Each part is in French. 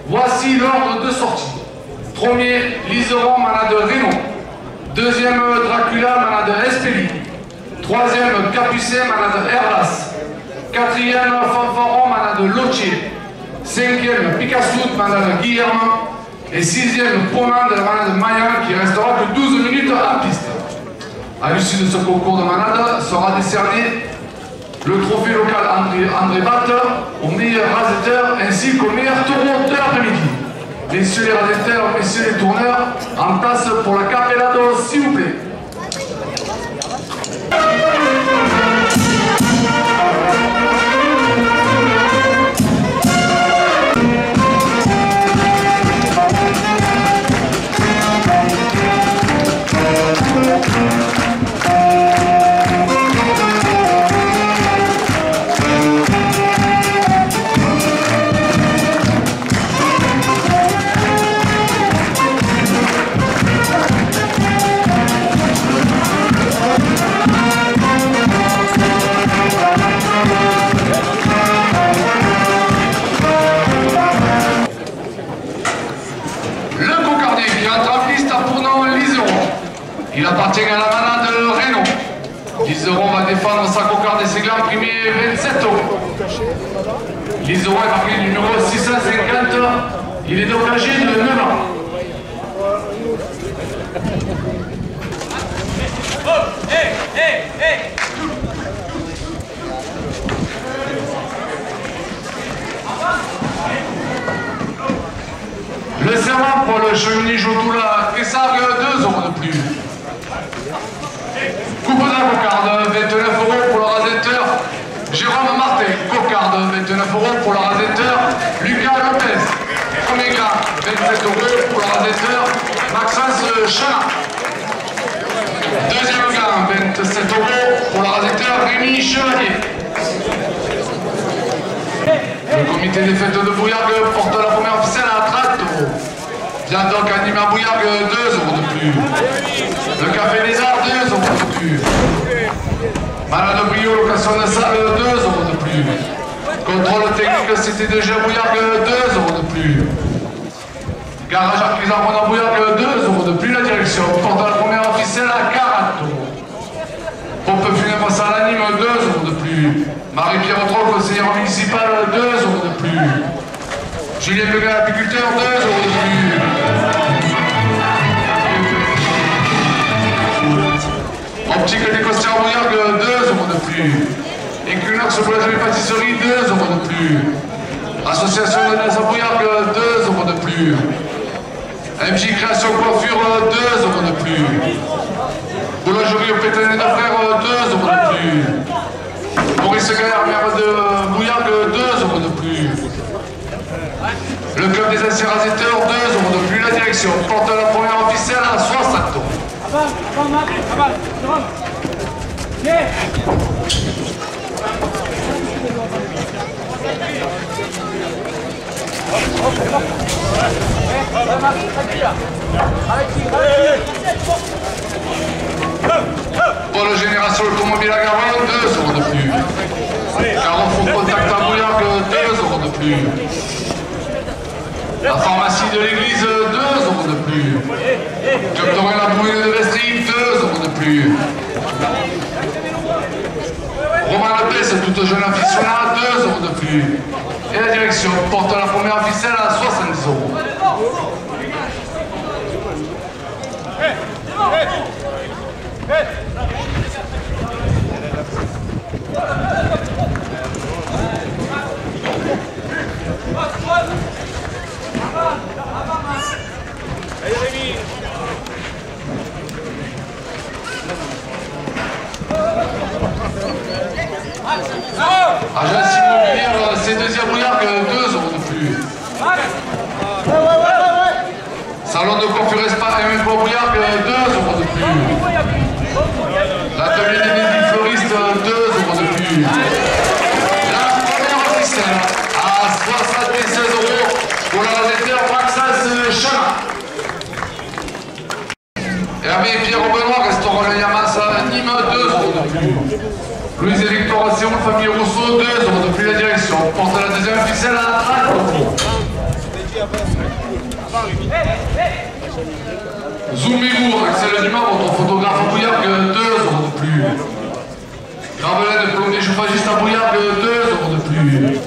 Voici l'ordre de sortie. Premier, Liseron, mana de Rénon. Deuxième, Dracula, mana de Espélie. Troisième, Capucin, mana de Herlas. Quatrième, Fanfaron, mana de Lotier. Cinquième, Picasso, mana de Guillerme. Et sixième, Poman de la manade de Mayan, qui restera que 12 minutes en piste. À l'issue de ce concours de manade sera décerné le trophée local André Batte au meilleur rasetteur ainsi qu'au meilleur taureau de l'après-midi. Messieurs les rasetteurs, messieurs les tourneurs, en place pour la Capellado, s'il vous plaît. Il appartient à la manade de Rénon. Liseron va défendre sa cocarde et ses glands primés 27 €. Liseron est marqué du numéro 650. Il est donc âgé de 9 ans. Le serment pour le chevalier Jotoula Kessargue, 2 € de plus. Coupe de la cocarde, 29 € pour le rasetteur Jérôme Martin. Cocarde, 29 € pour le rasetteur Lucas Lopez. Premier gras, 27 € pour le rasetteur Maxence Chana. Deuxième gras, 27 € pour le rasetteur Rémi Chevalier. Le comité des fêtes de Bouillargues porte la première officielle à 30 €. Vient donc animé à Bouillargues, 2 € de plus. Le café des arts, 2 € de plus. Malade de Brio, location de salle, 2 € de plus. Contrôle technique, cité de Bouillargues, 2 € de plus. Garage artisan à Bouillargues, 2 € de plus. La direction porte la première officielle à 40 €. Pompe funèbre salle anime, 2 € de plus. Marie-Pierre Trot, conseillère municipale, 2 € de plus. Julien Beguin, apiculteur, 2 € de plus. Optique des Costières à Bouillargues, 2 € de plus. Equinox boulangerie et pâtisserie, 2 € de plus. Association de Ness à Bouillargues, 2 € de plus. MJ Création Coiffure, 2 € de plus. Boulangerie au Pétain de Frères, 2 € de plus. Maurice Gaillard, maire de Bouillargues, 2 € de plus. Le club des anciens rasetteurs, 2 € de plus. La direction porte la première officielle à 60 €. Pour la génération automobile à Garonne, 2 € de plus. Carrefour Contact à Bouillargues, 2 € de plus. La pharmacie de l'église, 2 € de plus. Club Doré la Brune de Vestry, 2 € de plus. Romain Lopez, toute jeune aficionade, 2 € de plus. Et la direction porte la première officielle à 70 €. Agence immobilière, c'est deuxième Bouillargues, 2 € de plus. Salon de coiffure Spa et pour Bouillargues, 2 € de plus. L'atelier des Nédis fleuristes, 2 € de plus. La première officielle à 76 € pour le rasetteur Maxence Chana. Hervé et Pierre Benoît, restaurant Le Yamas à Nîmes, 2 € de plus. Louise et Victor Sion, famille Rousseau, 2 € de plus. La direction porte la deuxième officielle à 30 €. Zoumigour, Axel Dumas, votre photographe à Bouillargues, 2 euros de plus. Gravelin de plombier chauffagiste à Bouillargues, 2 euros de plus.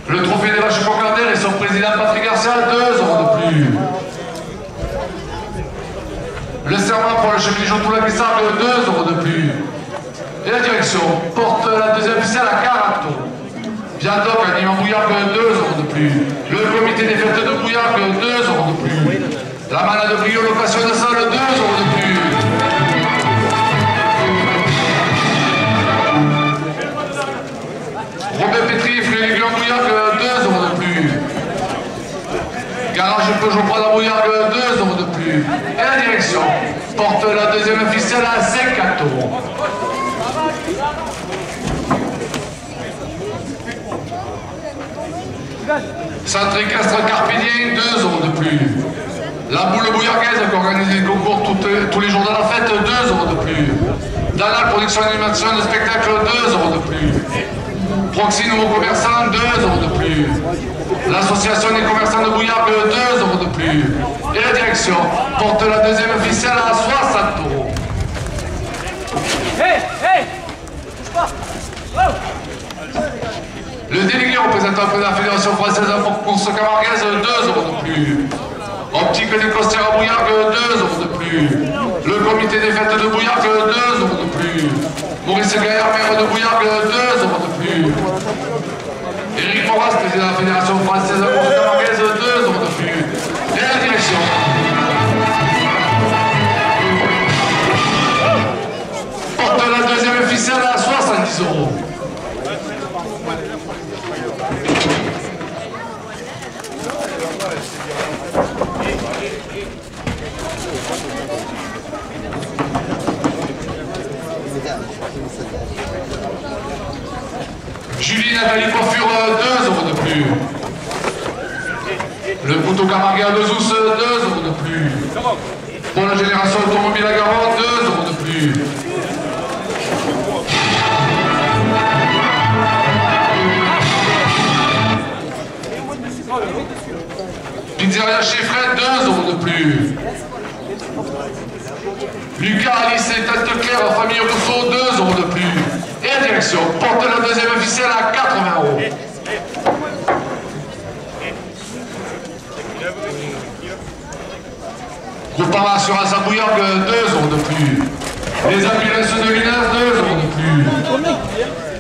Le trophée des vaches Concardère et son président Patrick Garcia, 2 euros de plus. Le serment pour le chef Lijon Toula-Guissard, 2 euros de plus. Et la direction porte la deuxième ficelle à 40 euros. Viandoc, anime à Bouillargues, 2 euros de plus. Le comité des fêtes de Bouillargues, 2 euros de plus. La manade de Brio, location de salle, 2 euros de plus. Robert Pétri, Frédéric Bouillargues, 2 euros de plus. Garage Peugeot Prada Bouillargues, 2 euros de plus. Et la direction porte la deuxième ficelle à 50 euros. Centre équestre Carpédien, 2 euros de plus. La boule bouillargaise qui organise les concours tous les jours de la fête, 2 euros de plus. Danal Production Animation de spectacle, 2 euros de plus. Proxy Nouveau Commerçant, 2 euros de plus. L'association des commerçants de Bouillargues, 2 euros de plus. Et la direction porte la deuxième ficelle à 60 euros. Hey, hey! Le délégué représentant de la Fédération Française de course camarguaise, 2 euros de plus. Optique des Costières à Bouillargues, 2 euros de plus. Le comité des fêtes de Bouillargues, 2 euros de plus. Maurice Gaillard, maire de Bouillargues, 2 euros de plus. Éric Moras, président de la Fédération Française de course camarguaise, 2 euros de plus. Et la direction porte la deuxième ficelle à 70 euros. Julie Nathalie Coiffure, 2 euros de plus. Le couteau Camarguais de Zous, 2 euros de plus. Pour la génération automobile à Garonne, 2 euros de plus. Pizzeria chez Fred, 2 euros de plus. Lucas, Alice et Tête Claire, famille Rousseau, 2 euros de plus. Et la direction porte la deuxième ficelle à 80 euros. Groupement Assurance à Bouillargues, 2 euros de plus. Les ambulances de Lunas, 2 euros de plus.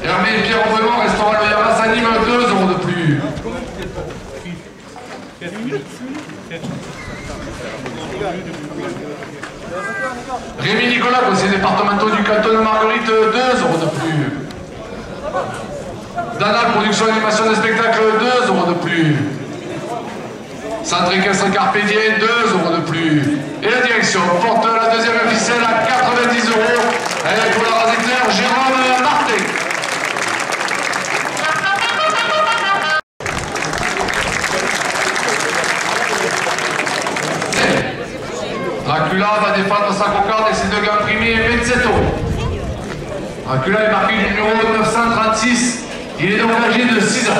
Hermé et Pierre Revenant, restaurant Le Yamas à Nîmes, 2 euros de plus. Rémi Nicolas, conseiller départemental du canton de Marguerite, 2 euros de plus. Danal Production Animation de spectacle, 2 euros de plus. Centre équestre Carpédien, 2 euros de plus. Et la direction porte la deuxième ficelle à 90 euros. Avec pour la rase éclair, Jérôme Martin. Dracula va défendre sa cocarde et ses deux gants primés 27 euros. Dracula est marqué du numéro 936. Il est donc âgé de 6 ans.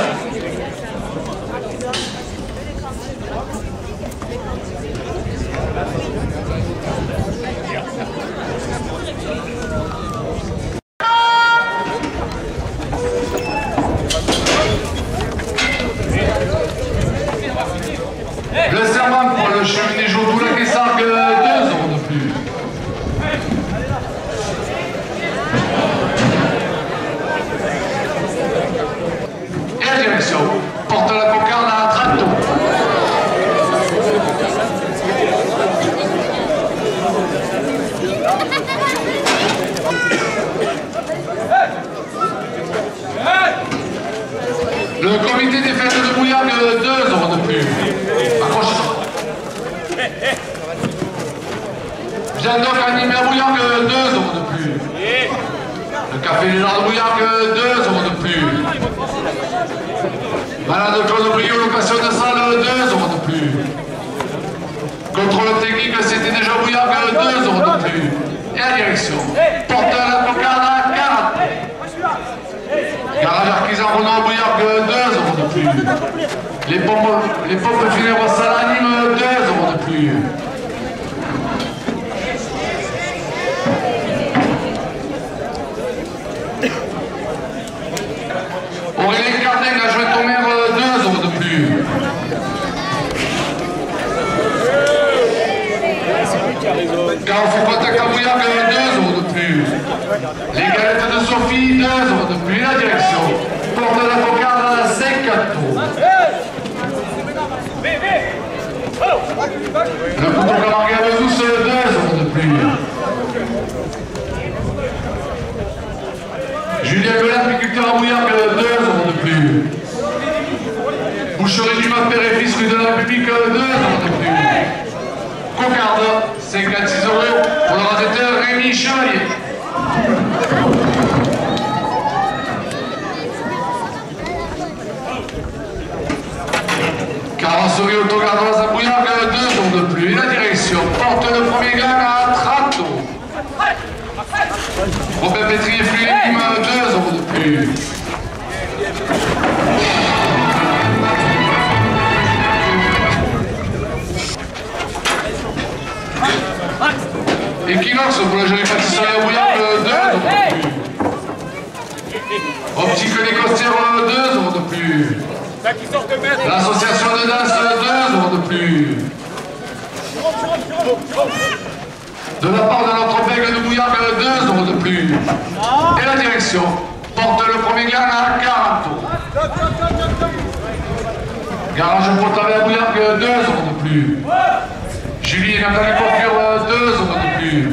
Le serment pour le cheminée jaune Toula qui sargue 2 euros de plus. Et la direction porte la cocarde à 30 euros. Le comité des fêtes de Bouillargues, 2 euros de plus. Accrochez-toi. Viandoc animé à Bouillargues, 2 euros de plus. Le café des Arts de Bouillargues, 2 euros de plus. Malade Claude Brio, location de salle, 2 euros de plus. Contrôle technique, c'était déjà Bouillargues, 2 euros de plus. Et la direction porte la cocarde à 40. Garage Artisan Renault Bouillargues, 2 euros de plus. plus. Les pompes funèbres Salanime, 2 € de plus. Aurélien Cardin, adjoint au maire, 2 € de plus. Carrefour Contact à Bouillac, 2 € de plus. Les galettes de Sophie, 2 € de plus. La direction. Porte de la cocarde à 5 tours. Le couteau Camargue à Bezousse, 2 € de plus. Julien Belin, agriculteur à Bouillac, 2 € de plus. Boucherie du Mat Père et Fils, rue de la République, 2 € de plus. Cocarde, 56 € pour le rasetteur Rémi Chevalier. Carrosserie autogardoise à Bouillac, 2 € de plus. Et la direction porte le premier gang à Trato. Robert Pétrier, fruits et légumes, 2 € de plus. Equinox pour la jolie pâtisserie à Bouillac, 2 € de plus. Optique Les Costières, 2 € de plus. L'association de danse, 2 € de plus. De la part de notre bègue de Bouillac, 2 € de plus. Et la direction porte le premier gang à 40 €. Garage Potavé à Bouillac, 2 € de plus. Julie et Nathalie Coiffure, 2 € de plus.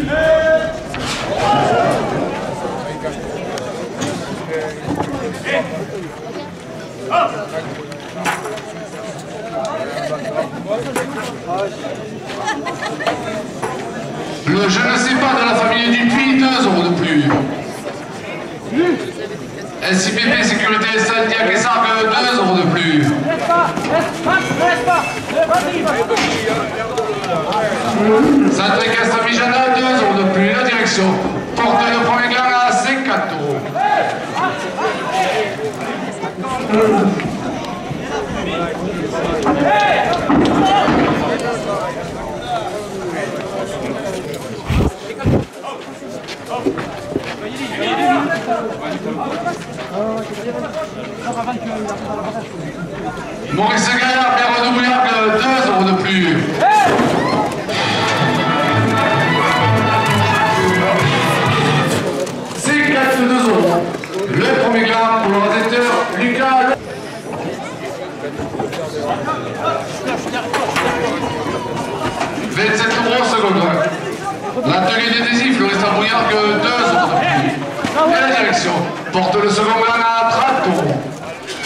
Le je ne sais pas de la famille Dupuis, 2 € de plus. SIPP Sécurité Santiago et Sargue, 2 € de plus. Saint-Équestre Mijana, 2 € de plus. La direction porte le premier gang à 50 €. Maurice Gaillard, maire de Bouillac, 2 € de plus. C'est 42 €. Le premier gars pour le rasetteur Lucas. €, l'atelier d'adhésif, le restaurant Bouillac, 2 € de plus. Et la direction porte le second gang à 30 €.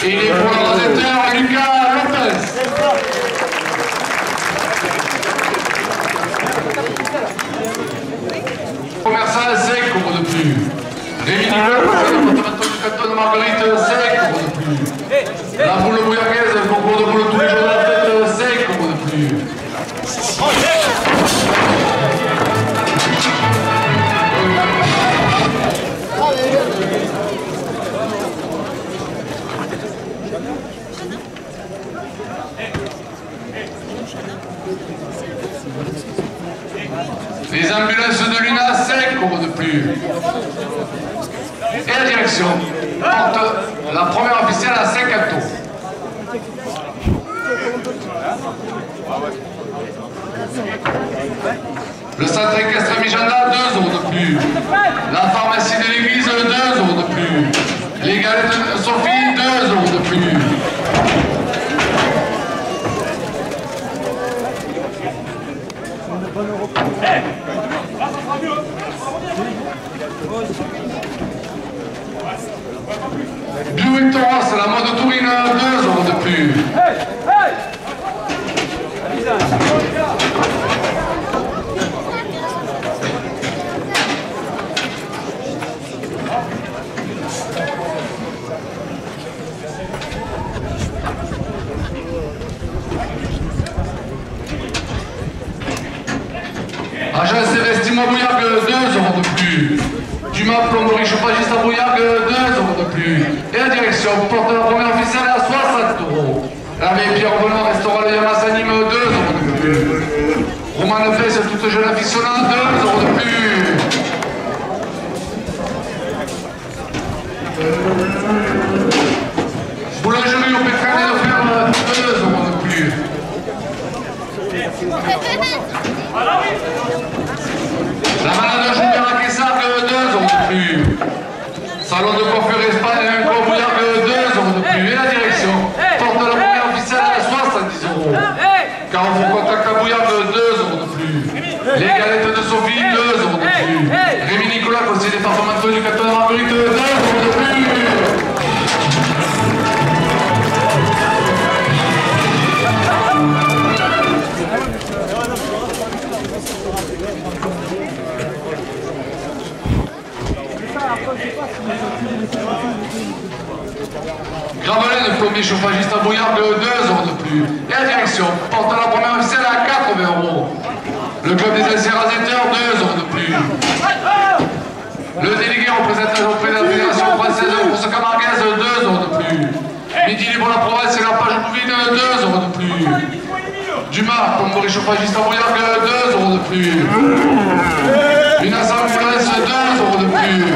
Et il est pour le rasetteur Lucas Lopez. Commerçant, 5 € de plus. Rémi Nicolas, le département du canton de Marguerite, 5 € de plus. La boule bouillacaise, le concours de boule tous les jours de la fête, 5 € de plus. Les ambulances de Luna, 5 € de plus. Et la direction porte la première officielle à 50 €. Le centre équestre Mijanda, 2 € de plus. La pharmacie de l'église, 2 € de plus. Les galettes de Sophie, 2 € de plus. Blue Taurus, la mode Tourine, 2 € de plus. Agence Investissement Bouillac, 2 € de plus. Dumas Plomberie Chauffagiste à Bouillac, 2 € de plus. Et la direction porte la première officielle à 60 €. L'abbé Pierre Benoît restaura le Yamas Anime, 2 euros de plus. Romain Lefebvre, c'est toute jeune aficionade, 2 euros de plus. Boulangerie au Pétrin et de fer, 2 euros de plus. La malade Junior à Kessar, 2 euros de plus. Salon de coiffure Espagne, un corbouillard, 2 euros de plus. Et la direction porte la première officielle à 70 euros. Carrefour Contact à Bouillard, 2 euros de plus. Les galettes de Sophie, 2 euros de plus. Rémi Nicolas, conseiller départemental du canton de Marguerite, 2 euros de plus. Gravelet, le premier chauffagiste à Bouillard, 2 euros de plus. Et la direction porte la première officielle à 80 euros. Le club des incinérateurs, 2 euros de plus. Le délégué représentant auprès de la Fédération française de course camarguaise, 2 euros de plus. Midi libre la province et la page Bouvine, 2 euros de plus. Dumas, comme chauffagiste à Bouillard, 2 euros de plus. Une assemblée, 2 euros de plus.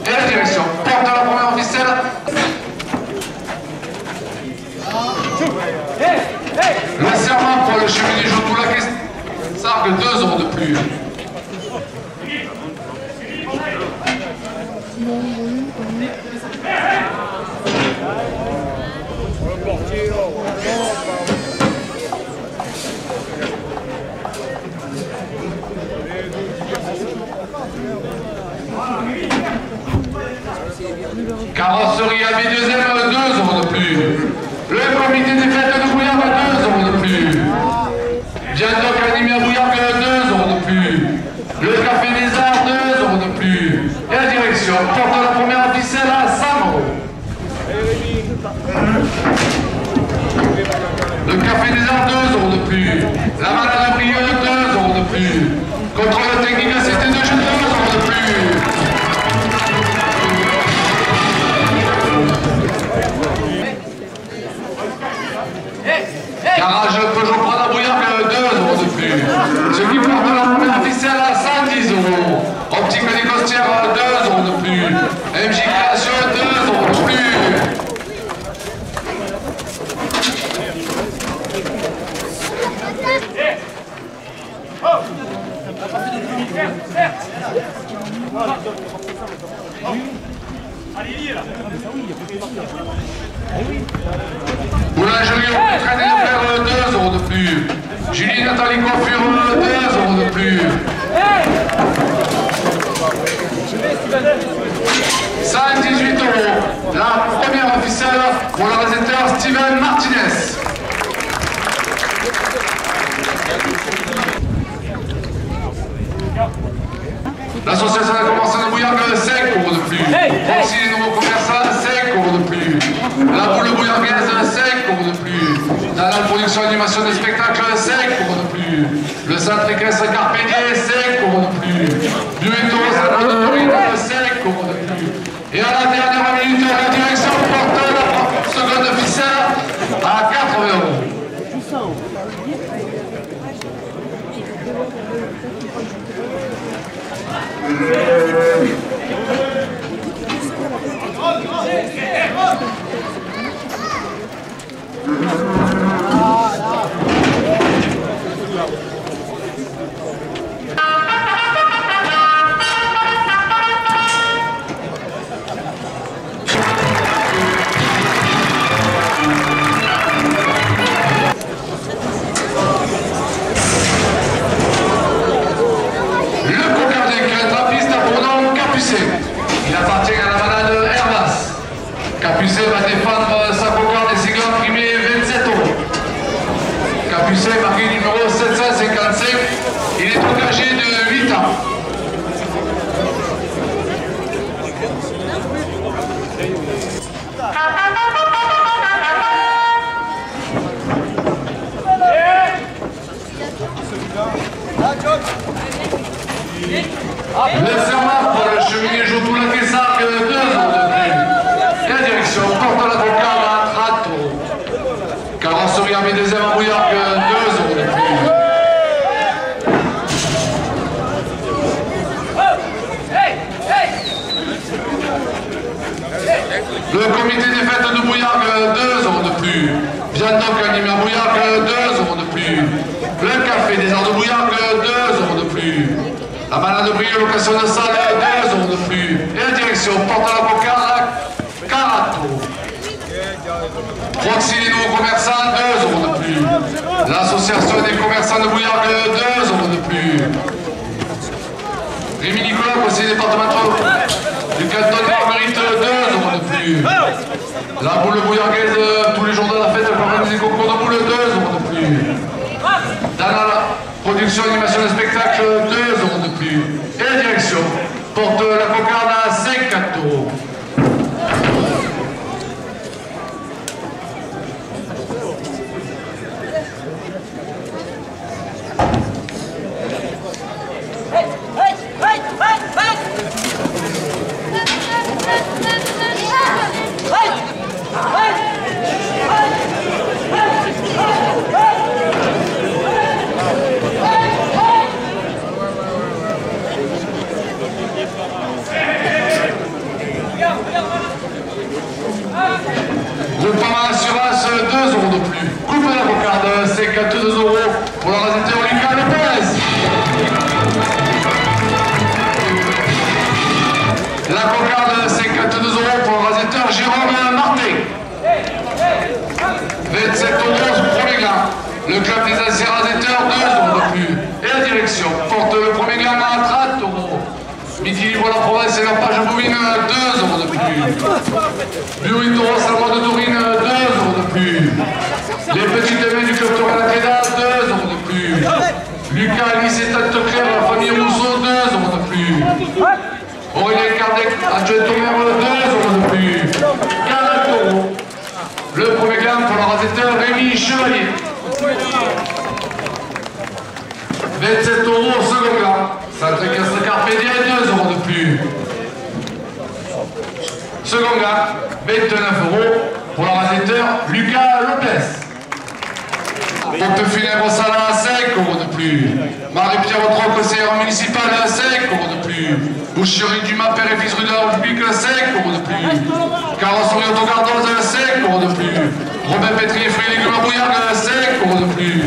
Et la direction porte la première officielle. Le serment pour le chevalier Jotoula Sargue, 2 euros de plus. Carrosserie à B2M, 2 euros de plus. Le comité des fêtes de Bouillard, 2 euros de plus. Viandoc animé à Bouillard, 2 euros de plus. Le café des arts, 2 euros de plus. Et la direction porte la première officielle à 100 euros. Le café des arts, 2 euros de plus. La malade à Brieux, 2 euros de plus. Contrôle technique de CT2, 2 euros de plus. Garage Peugeot Prada Bouillard, 2 euros de plus. Ce qui porte la première officielle à 110 euros. Optique des Costières, 2 euros de plus. MJ Création, 2 euros de plus. Boulangerie au Pétrin et de fer, 2 euros de plus. Julie Nathalie Coiffure, 2 euros de plus. 118 euros. La première officielle pour le récepteur Steven Martinez. L'association de commerçants de Bouillard, 5 euros de plus. Aussi les nouveaux commerçants, 5 euros de plus. La boule bouillardaise, 5 euros de plus. Dans la production et animation des spectacles, 5 euros de plus. Le centre équestre Carpédier, 5 euros de plus. Bueto, centre de Torino, 5 euros de plus. Et à la dernière minute, la direction porte la seconde officielle à 80 euros. Il appartient à la malade Herbas. Capucet va défendre sa cocarde des cigares primés 27 euros. Capucet, marqué numéro 755, il est engagé de 8 ans. Le serment pour le chevalier Jotoula Kessar, 2 euros de plus. Et la direction porte la cocarde à 30 euros. Le comité des fêtes de Bouillargues, 2 euros de plus. Viandoc animé à Bouillargues, 2 euros de plus. Le café des arts de Bouillargues, 2 euros de plus. La bananerie location de salle, 2 euros de plus. Et la direction porte à la cocarde, 40 euros. Proxy les nouveaux commerçants, 2 euros de plus. L'association des commerçants de Bouillargues, 2 euros de plus. Rémi Nicolas, conseiller départemental du canton de Marguerite, 2 euros de plus. La boule bouillargaise, tous les jours de la fête, organisée concours de boule, 2 euros de plus. Dans la production, animation de spectacle, 2 euros de plus. Et la direction porte la cocarde à 50 euros. Groupement assurance, 2 euros de plus. Coupe de la cocarde, 52 euros pour la réserve Lucas Lopez. La cocarde, 52 euros pour le réserve Jérôme Martin. 27 euros au premier gain. Le club des anciens raseteurs, 2 euros de plus. Et la direction porte le premier gain à 30 euros. Midi libre la province et la page bovine, 2 euros de plus. Bureau Tauros, la mode de Taurine, 2 euros de plus. Les petites mains du club Taurine Acreda, 2 euros de plus. Lucas, Alice et Tante Claire, la famille Rousseau, 2 euros de plus. Aurélien Kardec, adjoint au maire, 2 euros de plus. 40 euros. Le premier gain pour le rasetteur Rémi Chevalier. 27 euros au second gain. Centre Castre Carpédia, 2 euros de plus. Second gain, 29 euros pour le rasetteur Lucas Lopez. Pompe funèbre Salin, 5 euros de plus. Marie-Pierre Autroc, conseillère municipale, 5 euros de plus. Boucherie Dumas, père et fils rue de la République, 5 euros de plus. Carrosserie Autogardoise, 5 euros de plus. Robin Pétrier, fruits et légumes à Bouillargues, 5 euros de plus.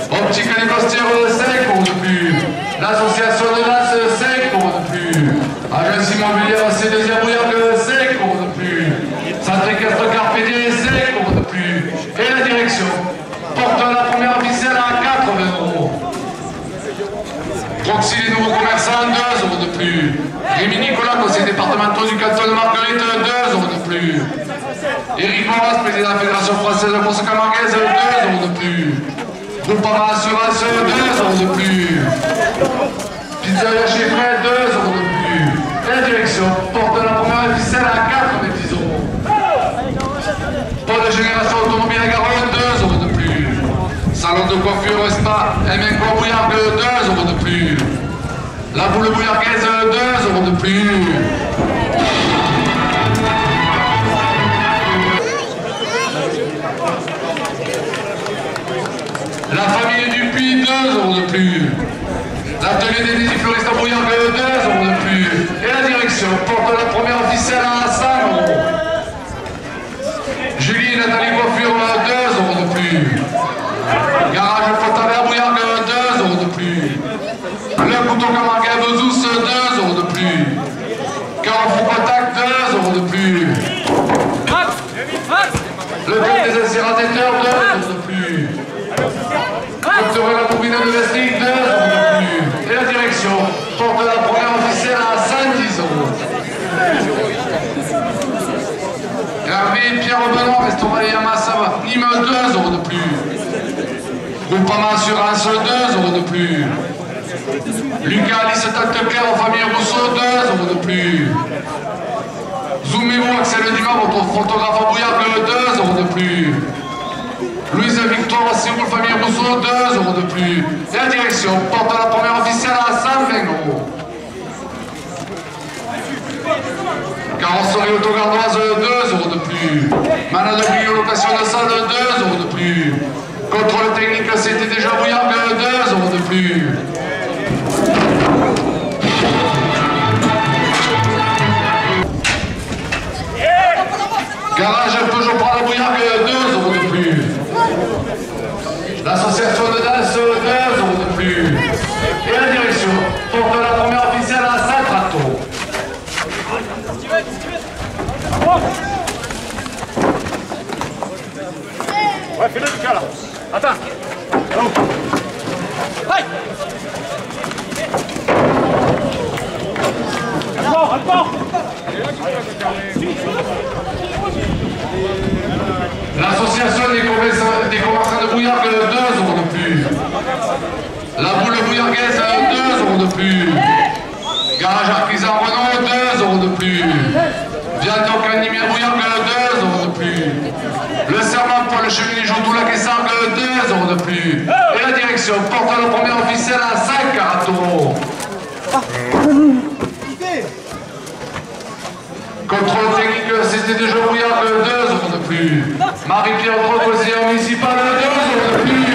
Optique à Costières, 5 euros de plus. L'association de danse, 5 euros de plus. Agence immobilière C2 à Bouillargues, 5 euros de plus. Centre Castre Carpédia, 5 euros de plus. Et la direction porte la première officielle à 80 euros. Proxy les nouveaux commerçants, 2 euros de plus. Rémi Nicolas, conseiller départemental du canton de Marguerite, 2 euros de plus. Éric Moras, président de la Fédération française de course camarguaise, 2 euros de plus. Groupement assurance, 2 euros de plus. Pizzeria chez Fred, 2 euros de plus. Et la direction porte la première officielle à 90 euros. Pôle de génération automobile à Garonne, 2 euros de plus. Salon de coiffure Spa, MNCO Bouillargues, 2 euros de plus. La boule bouillargaise, 2 euros de plus. La famille Dupuis, 2 euros de plus. L'atelier des désifleuristes à Bouillargues, 2 euros de plus. Et la direction porte la première officielle à 100 euros. Julie et Nathalie Coiffure, 2 euros de plus. Garage Fontanet à Bouillargues, 2 euros de plus. Le couteau camarguais à Bezous, 2 euros de plus. Carrefour Contact, 2 euros de plus. Le club des incinérateurs, 2 euros de plus. Docteur la bobine de Vestine, 2 euros de plus. Et la direction porte la première officielle à 110 euros. Hervé Pierre Benoît, restaurant Yamassava, Nîmes, 2 euros de plus. Groupement assurance, 2 euros de plus. Lucas, Alice, Tante Claire, famille Rousseau, 2 euros de plus. Zoomez-vous, Axel Dumas, votre photographe à Bouillargues, 2 euros de plus. Louise Victoire, Séoul, famille Rousseau, 2 euros de plus. Et la direction porte la première officielle à 120 euros. Carrosserie autogardoise, 2 euros de plus. Managerie location de salle, 2 euros de plus. Contrôle technique, c'était déjà Bouillargues, 2 euros de plus. Garage Peugeot pour la Bouillargue, 2 euros de plus. L'association de danse, 2 euros de plus. Et la direction porte la première officielle à 5 tractos. Ouais, fais-le Lucas là. Attends. Aïe. Rapport. L'association des commerçants de Bouillargue, 2 euros de plus. La boule bouillargaise, 2 euros de plus. Garage artisan Renault, 2 euros de plus. Viande animée Bouillargue, 2 euros de plus. Le serment pour le cheminée Joutoula qui Sargue, 2 euros de plus. Et la direction porte le premier officiel à 5 euros. Contrôle technique, c'était de jeu Bouillargue, 2 euros de plus. Marie-Pierre Droc, conseillère municipale, 2 euros de plus.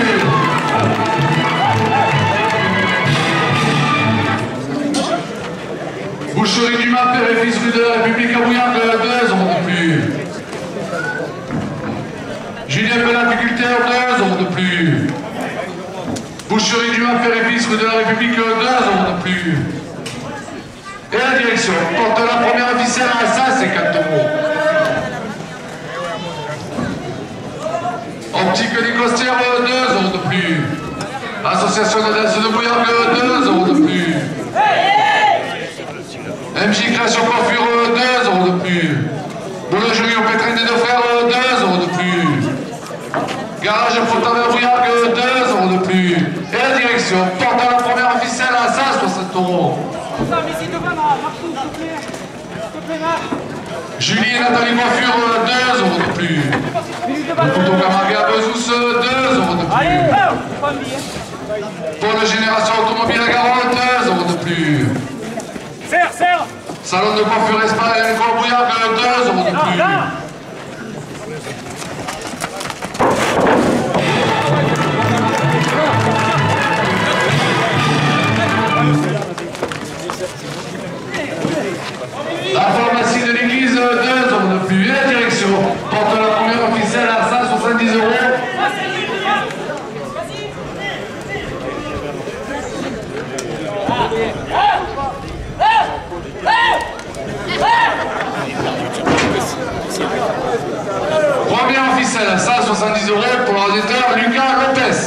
Boucherie du Mât, père et fils rue de la République à Bouillargue, 2 euros de plus. Julien Bel, apiculteur, 2 euros de plus. Boucherie du Mât, père et fils rue de la République, 2 euros de plus. Et la direction porte la première officielle à 150 euros. Optique des Costières, 2 euros de plus. Association de danse de Bouillargue, 2 euros de plus. MJ Création Coiffure, 2 euros de plus. Boulangerie au pétrin des deux frères, 2 euros de plus. Garage Pontavert Bouillargue, 2 euros de plus. Et la direction porte la première officielle à 160 euros. Julie et Nathalie Coiffure, 2 euros de plus. Le couteau Camargue à Bezous, 2 euros de plus. Pour la génération automobile à Garonne, 2 euros de plus. Serre. Salon de coiffure Espagne, Bouillargue, 2 euros de plus. La pharmacie de l'église, 2 euros de plus. Et la direction porte la première officielle à 170 euros. Première officielle à 170 euros pour l'auditeur Lucas Lopez.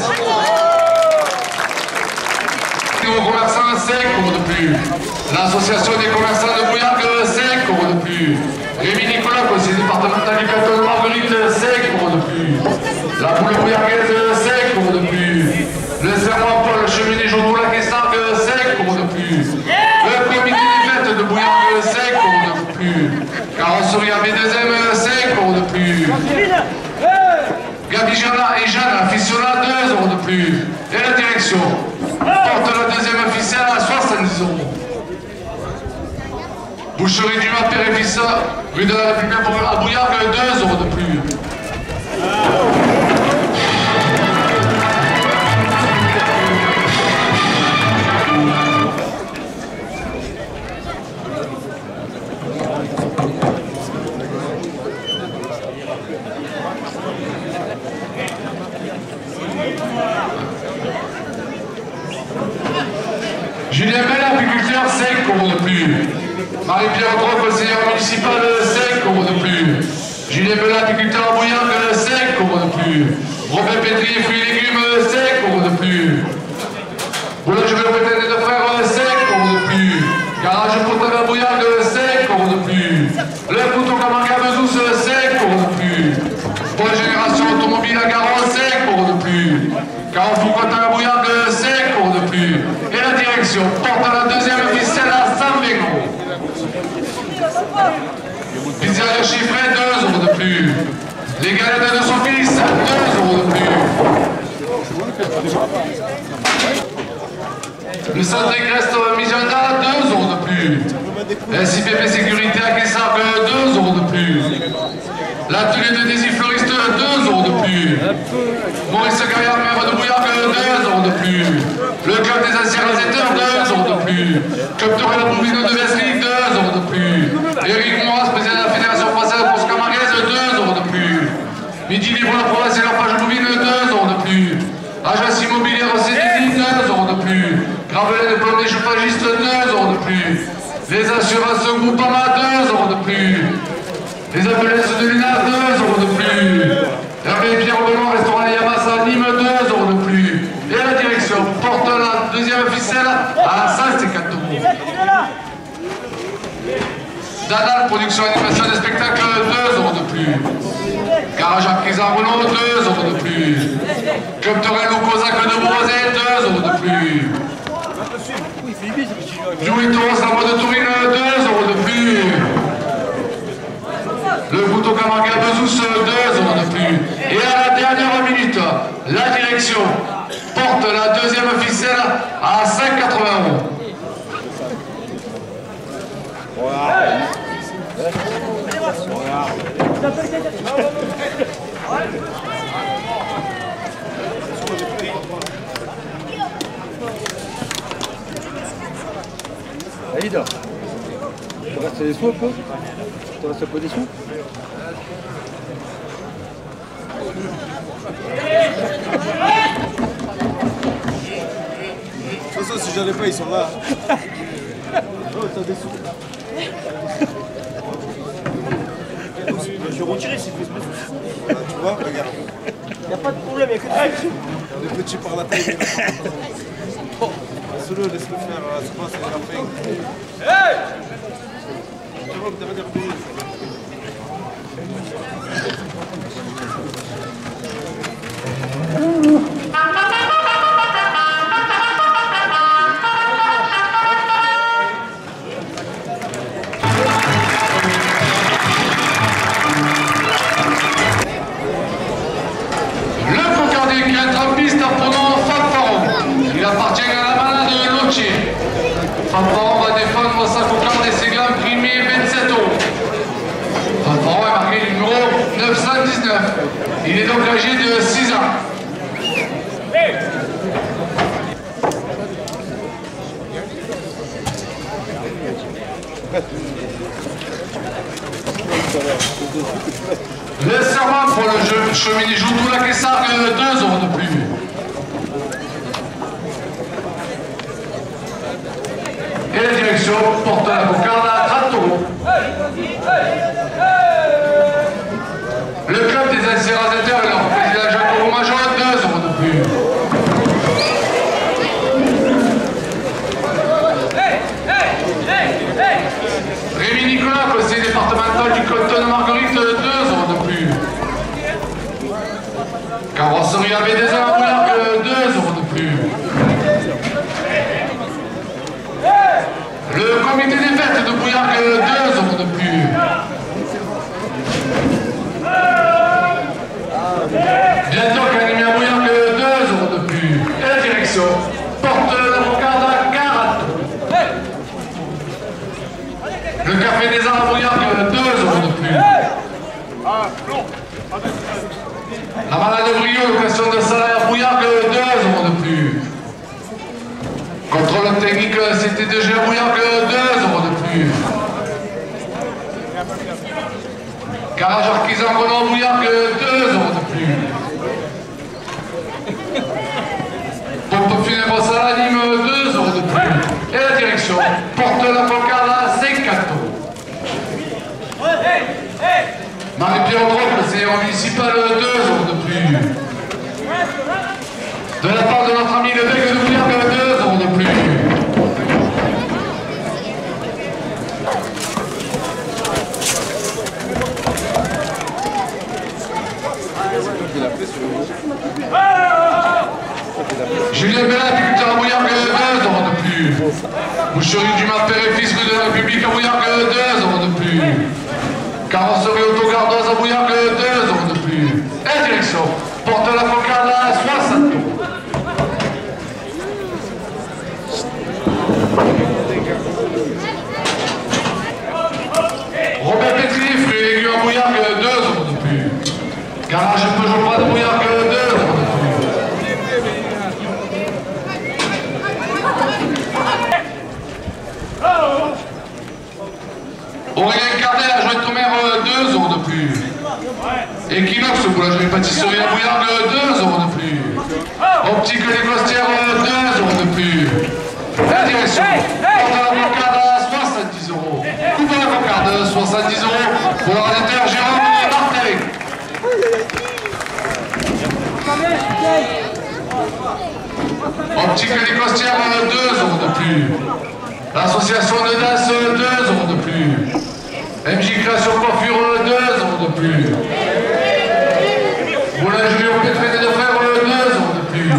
Aux commerçants, 5 euros de plus. L'association des commerçants de Bouillargue, 5 euros de plus. Rémi Nicolas, conseiller départemental du canton de Marguerite, 5 euros de plus. La boule bouillargaise, 5 euros de plus. Le serment Paul cheminée Joutoula qui Sargue, 5 euros de plus. Le comité des fêtes de Bouillargue, 5 euros de plus. Carrosserie AB2M, 5 euros de plus. Gabi Jana et Jeanne, aficionat, 2 euros de plus. Et la direction porte la deuxième officielle à 70 euros. Boucherie du Mât, père et fils, rue de la République à Bouillargue, 2 euros de plus. Julien Bel, apiculteur, 5 euros de plus. Marie-Pierre Droc, conseillère municipale, 5 euros de plus. Julien Bel, apiculteur à Bouillargue, 5 euros de plus. Robin Pétrier, fruits et légumes, 5 euros de plus. Boulangerie au pétrin des deux frères, 5 euros de plus. Garage Pontavert à Bouillargue, 5 euros de plus. Le couteau Camargue à Bezous, 5 euros de plus. Pour la génération automobile à Garonne, 5 euros de plus. Carrefour Cotin à Bouillargue, 5 euros de plus. Et la direction porte la deuxième officielle à 120 euros. Pizzeria chiffré, 2 euros de plus. Les galettes de son fils, 2 euros de plus. Le centre des Crestes Misanda, 2 euros de plus. SIPP Sécurité à Kessargue, 2 euros de plus. L'atelier de Désir Fleuriste, 2 euros de plus. Maurice Gaillard, maire de Bouillargue, 2 euros de plus. Le club des anciens réséteurs, 2 euros de plus. Club de la Bouvino de Vesly, 2 euros de plus. Éric Moras, président de la Fédération française de course camarguaise, 2 euros SOS Groupama, 2 euros de plus. Les ambulances de l'UNA, 2 euros de plus. Hervé Pierre Benoît, restaurant Yamasa, Nîmes, 2 euros de plus. Et la direction porte la deuxième ficelle à 150 euros. Dadal, production animation des spectacles, 2 euros de plus. Garage à prise en Renault, 2 euros de plus. Club Torel ou Cosac de Brosé, 2 euros de plus. Jouitos, la mode de Tourine, 2 euros de plus. Le couteau Camargue à Bezous, 2 euros de plus. Et à la dernière minute, la direction porte la deuxième ficelle à 5,80 euros. Aïda, tu restes des sous un peu? Tu restes un peu des sous? De toute façon, si j'en ai pas, ils sont là. Oh, t'as des sous. Je vais retirer s'il plaît. Voilà, tu vois, regarde. Il n'y a pas de problème, il n'y a que des petits. Des petits par la taille. Laisse-le faire, c'est pas, c'est la fin. Hey! Tu vois, t'avais des repéries. Fanfaron va défendre sa cocarde et ses glands primés 27 euros. Fanfaron est marqué du numéro 919. Il est donc âgé de 6 ans. Le serment pour le jeu cheminée joue tout la caissarde, 2 euros de plus. Et la direction porte la cocarde à 30 euros. Le club des incinérateurs et leur président Jacques Romajon, 2 euros de plus. Rémi Nicolas, conseiller départemental du canton de Marguerite, 2 euros de plus. Carrosserie AB des Arts, 2 euros de plus. Le comité des fêtes de Bouillargues, 2 euros de plus. Bientôt qu'animé à Bouillargues, 2 euros de plus. Et la direction porte la cocarde à 40 euros. Le café des Arts à Bouillargues, 2 euros de plus. La malade de Brio, location de salaire à Bouillargues, 2 euros de plus. Contrôle technique CTDG à Bouillargues, 2 euros de plus. Garage artisan Renault à Bouillargues, 2 euros de plus. Pompe funèbre Salanime, 2 euros de plus. Et la direction porte la cocarde à 50 euros. Marie-Pierre Drogue, le séance municipal, 2 euros de plus. De la part de notre ami le bec de Bouillargues, 2 euros de plus. Julien Bella, agriculteur à Bouillargues, 2 euros de plus. Boucherie du Mapère et fils rue de la République à Bouillargues, 2 euros de plus. Carrosserie autogardoise à Bouillargues, 2 euros de plus. Et direction porte la cocarde à 60 euros. Robert Pétri, fruits et légumes à Bouillargues, 2 euros de plus. Garage Peugeot Prade à Bouillargues, 2 euros de plus. Aurélien Cardet, la joie de Tomère, 2 euros de plus. Equinox, boulangerie pâtisserie à Bouillargues, 2 euros de plus. Optique Les Costières, 2 euros de plus. La direction porte la cocarde à 70 euros. Pour l'ordinateur Jérôme Martel. Optique des Costières, 2 € de plus. L'association de DAS, 2 € de plus. MJ Création Coiffure, 2 € de plus. Boulangerie au Pétré de Frères, 2 € de plus.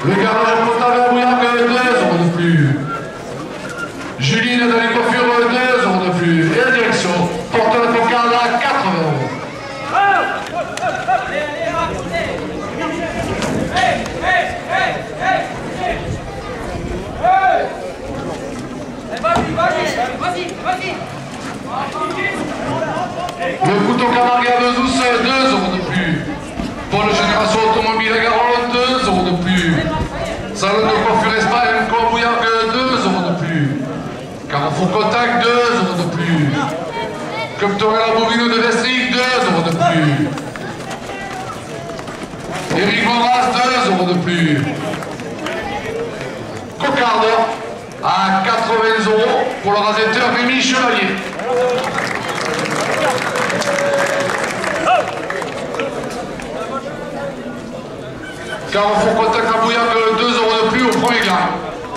Le garage Potable à Bouillac, 2 € de plus. Juline dans les coiffures, 2 € de plus. Et la direction, porteur de cocarde à 80 €. Le couteau Camargue à Bezous, 2 € de plus. Pour la génération automobile à Garonne, 2 € de plus. Salon de coiffure Espagne, Corbouillac, 2 € de plus. Carrefour Contact, 2 € de plus. Cuptorella Bovino de Vestric, 2 € de plus. Éric Moras, 2 € de plus. Cocarde à 80 € pour le rasetteur Rémi Chevalier. Carrefour Contact à Bouillac, 2 € de plus au premier gain.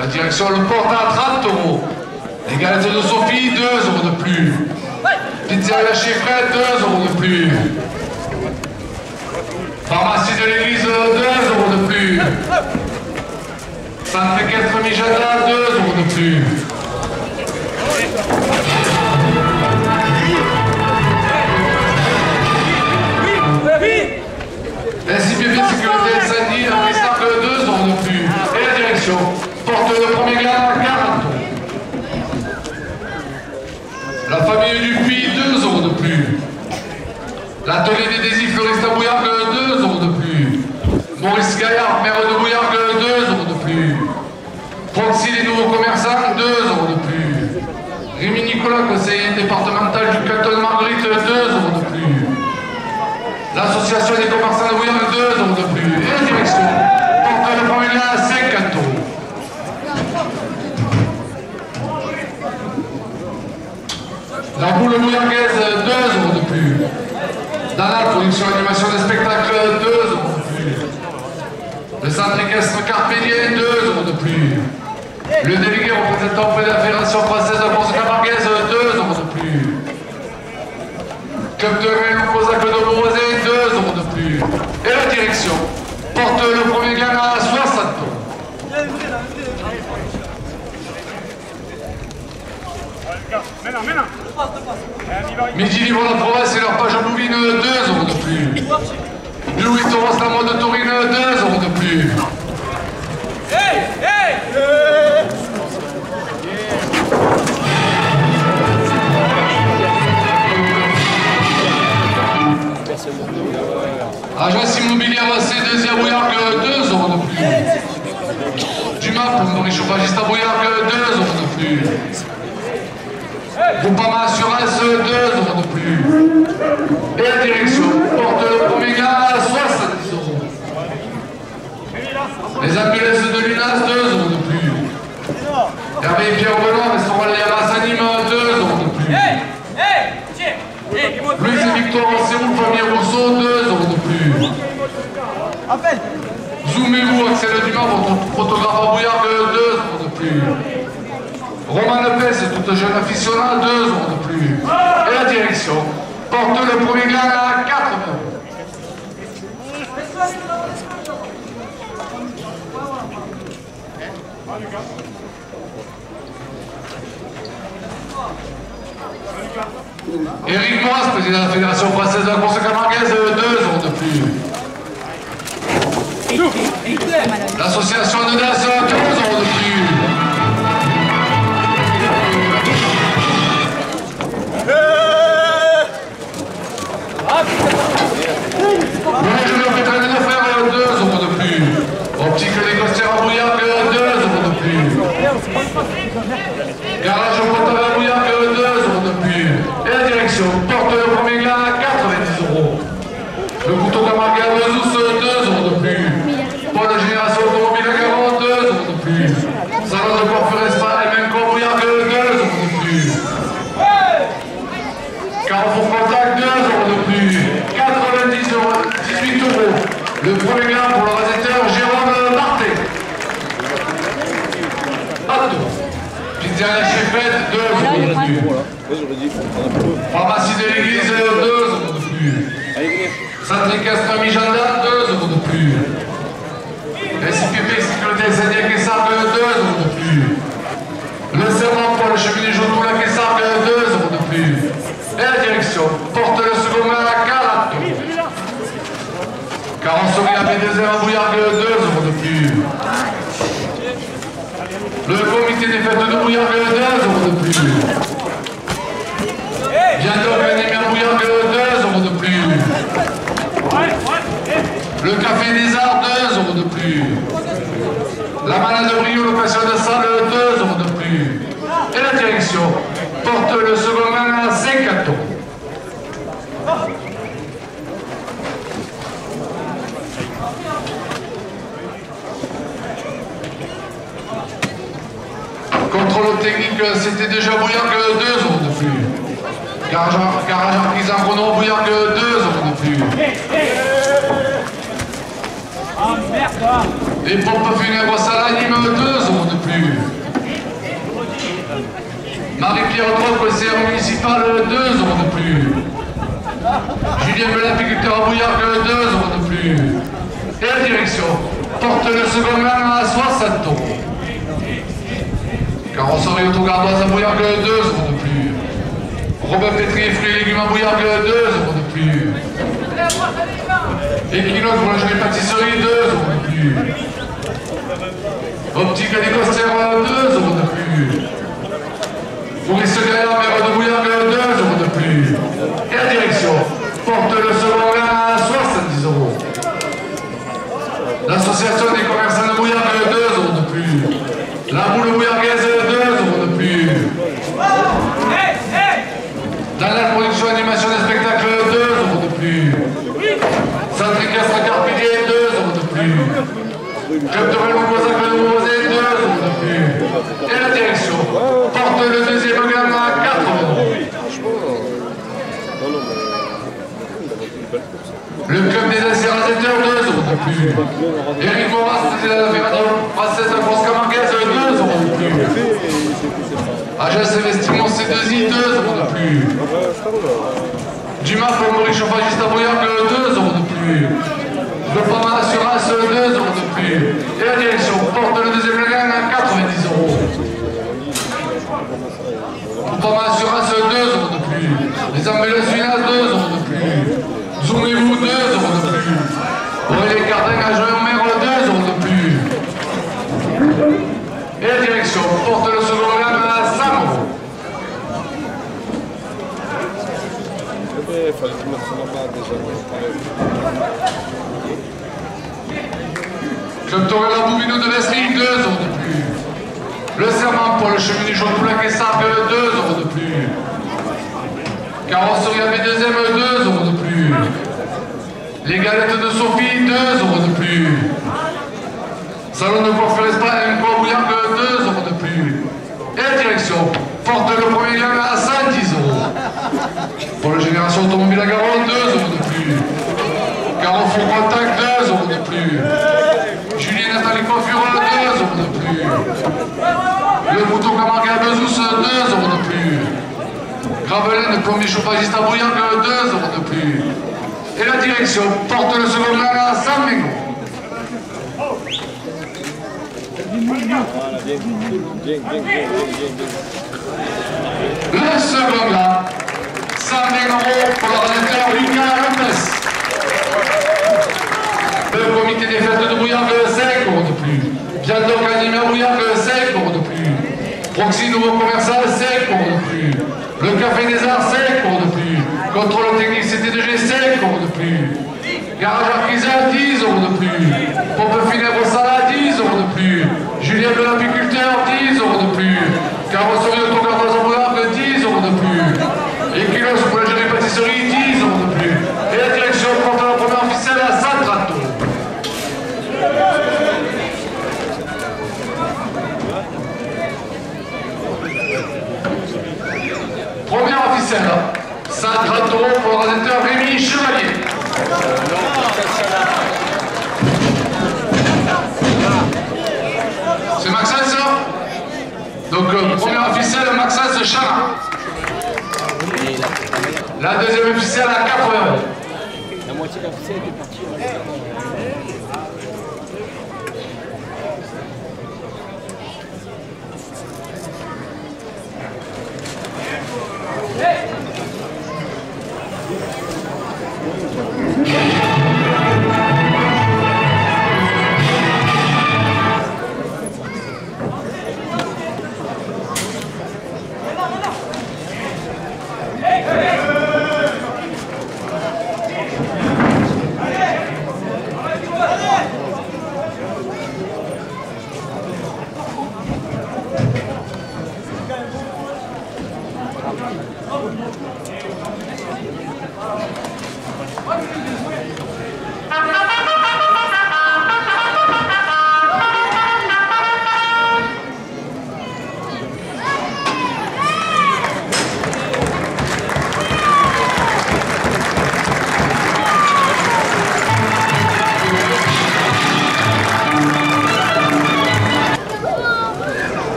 La direction le porte à 30 €. Les galettes de Sophie, 2 € de plus. Pizzeria chez Fred, 2 € de plus. Pharmacie de l'église, 2 € de plus. Centre équestre Mijada, 2 € de plus. Ainsi bien sécurité incendie, la Pristac, 2 € de plus. Et la direction porte le premier gain à 40 €. La famille du Puy, 2 € de plus. L'atelier des Désirs Fleuriste à Bouillargues, 2 € de plus. Maurice Gaillard, maire de Bouillargues, 2 € de plus. Poncy, les nouveaux commerçants, 2 € de plus. Rémi Nicolas, conseiller départemental du canton de Marguerite, 2 € de plus. L'association des commerçants de Bouillargues, 2 € de plus. Et la direction porte le premier gain à 50 €. La boule bouillargaise, 2 € de plus. Dans la production animation des spectacles, 2 € de plus. Le centre équestre Carpédien, 2 € de plus. Le délégué représentant auprès de la Fédération française de course camarguaise, 2 € de plus. Club de Réunion Cosaque de Beauvoisin, 2 € de plus. Et la direction porte le premier gain à 60 €. Midi Libre de la Province et leur page bovine, 2 € de plus. Louis Toros, la mode de Taurine, 2 € de plus. Agence immobilière C2 à Bouillargues, 2 € de plus. Dumas, pour chauffagiste à Bouillargues, 2 € de plus. Groupama Assurance, 2 € de plus. Et la direction porte le premier gain à 70 €. Les ambulances de l'UNAS, 2 € de plus. Hervé et Pierre Benoît, restaurant Léa s'anime, 2 € de plus. Louise et Victoire Séroul, famille Rousseau, 2 € de plus. Zoomez-vous, Axel Dumas, votre photographe à Bouillargues, 2 € de plus. Romain Lepès, toute jeune aficionade, 2 € de plus. Et la direction porte le premier gain à 80 €. Éric Moras, président de la Fédération française de la course camarguaise, 2 € de plus. L'association de DAS, 2 € de plus. Le Pétré de Frères, 2 € de plus. Optique des Costières à Bouillac, 2 € de plus. Garage Potable à Bouillac, 2 € de plus. Et la direction porte le premier gain à 90 €. Le couteau Camargue à Bezous, 2 € de plus. Pour la génération automobile à Garonne, 2 € de plus. Salon de coiffure Espagne, même Corbouillac, 2 € de plus. Carrefour contact, 2 euros de plus. 90 euros, 18 euros. Le premier gain pour le réalisateur Jérôme Marté. Petite dernière chefette, 2 euros de plus. Pharmacie de l'église, 2 euros de plus. Saint-Tricastre Mijanda, 2 euros de plus. SIPP Sécurité Sanitaire Kessargue, 2 euros de plus. Le serment pour le cheminée jaune pour la Kessargue, 2 euros de plus. Et la direction porte le second main à 40 euros. Carrosserie à B2M à Bouillargues, 2 euros de plus. Le comité des fêtes de Bouillargues, 2 euros de plus. Bientôt l'ennemi à Bouillargues, 2 euros de plus. Le café des arts, 2 euros de plus. La manade de brio, location de salle, 2 euros de plus. Et la direction porte le second main à 50 euros. Contrôle technique, c'était déjà Bouillargues, 2 euros de plus. Garage artisan Renault, Bouillargues, 2 euros de plus. Les pompes funèbres Salanime, 2 euros de plus. Marie-Pierre Troc, CR municipal, 2 euros de plus. Julien Belapiculteur à Bouillargues, 2 euros de plus. Et la direction porte le second main à 60 euros. Carrosserie autogardoise à Bouillargues, 2 euros de plus. Robin Pétri, fruits et légumes à Bouillargues, 2 euros de plus. Equinox, boulangerie pâtisserie, 2 euros de plus. Optique à Décoster, 2 euros de plus. Maurice Gaillard, maire de Bouillargues, 2 euros de plus. Et la direction porte le second gain à 70 euros. L'association des commerçants de Bouillargues, 2 euros de plus. La boule bouillargaise, 2 euros de plus. Dans la production animation des spectacles, 2 euros de plus. Saint-Tricastre Carpillier, 2 euros de plus. Club de Raymond Cosac de Rosé, 2 euros de plus. Et la direction porte le deuxième gain à 4 euros. Le club des incinérateurs, 2 euros de plus. Eric Moras, président de la Fédération française de France Camarguaise, 2 euros de plus. Agence Investissement C2I, 2 euros de plus. Dumas, Pommery chauffagiste à Bouillargues, 2 euros de plus. Le Pama Assurance, 2 euros de plus. Et la direction porte le deuxième gain à 90 euros. Le Pama Assurance, 2 euros de plus. Les ambulances Vinas, 2 euros de plus. Zoomez-vous, 2 euros de plus. Aurélie Cardin à Jean-Mer, 2 euros de plus. Et la direction porte le second gain à 100 euros. Club Torel à Bouvino de Vesling, 2 euros de plus. Le serment pour le cheminée jaune pour la Kessargue, 2 euros de plus. Carrosserie à B2M, 2 euros de plus. Les galettes de Sophie, 2 euros de plus. Salon de coiffure Espagne, Bouillargues, 2 euros de plus. Et la direction porte le premier gain à 110 euros. Pour la génération automobile à Garonne, 2 euros de plus. Carrefour Contact, 2 euros de plus. Julien Nathalie Coiffure, 2 euros de plus. Le Mouton Camargue à Bezous, 2 euros de plus. Gravelaine, plombier chauffagiste à Bouillargues, 2 euros de plus. Et la direction porte le second gain à 100 euros. Le second gain, 100 euros pour l'ordinateur Lucas Lopez. Le comité des fêtes de Bouillargues, 5 euros de plus. Bientôt animé à Bouillargues, 5 euros de plus. Proxy nouveau commercial, 5 euros de plus. Le café des arts, 5 euros de plus. Contrôle technique CTDG, 5 euros de plus. Garage artisan, 10 euros de plus. Pompe funèbre Salah, 10 euros de plus. Julien Belapiculteur, 10 euros de plus. Carrosserie autogardoise à Bouillargues, 10 euros de plus. Equinox boulangerie pâtisserie, 10 euros de plus. Et la direction porte la première officielle à 130 euros. Première officielle, 130 euros euros pour le réalisateur Rémi Chevalier. C'est Maxence ça? Donc première officielle Maxence Chana. La deuxième officielle à 4 euros. La moitié de l'officiel était partie.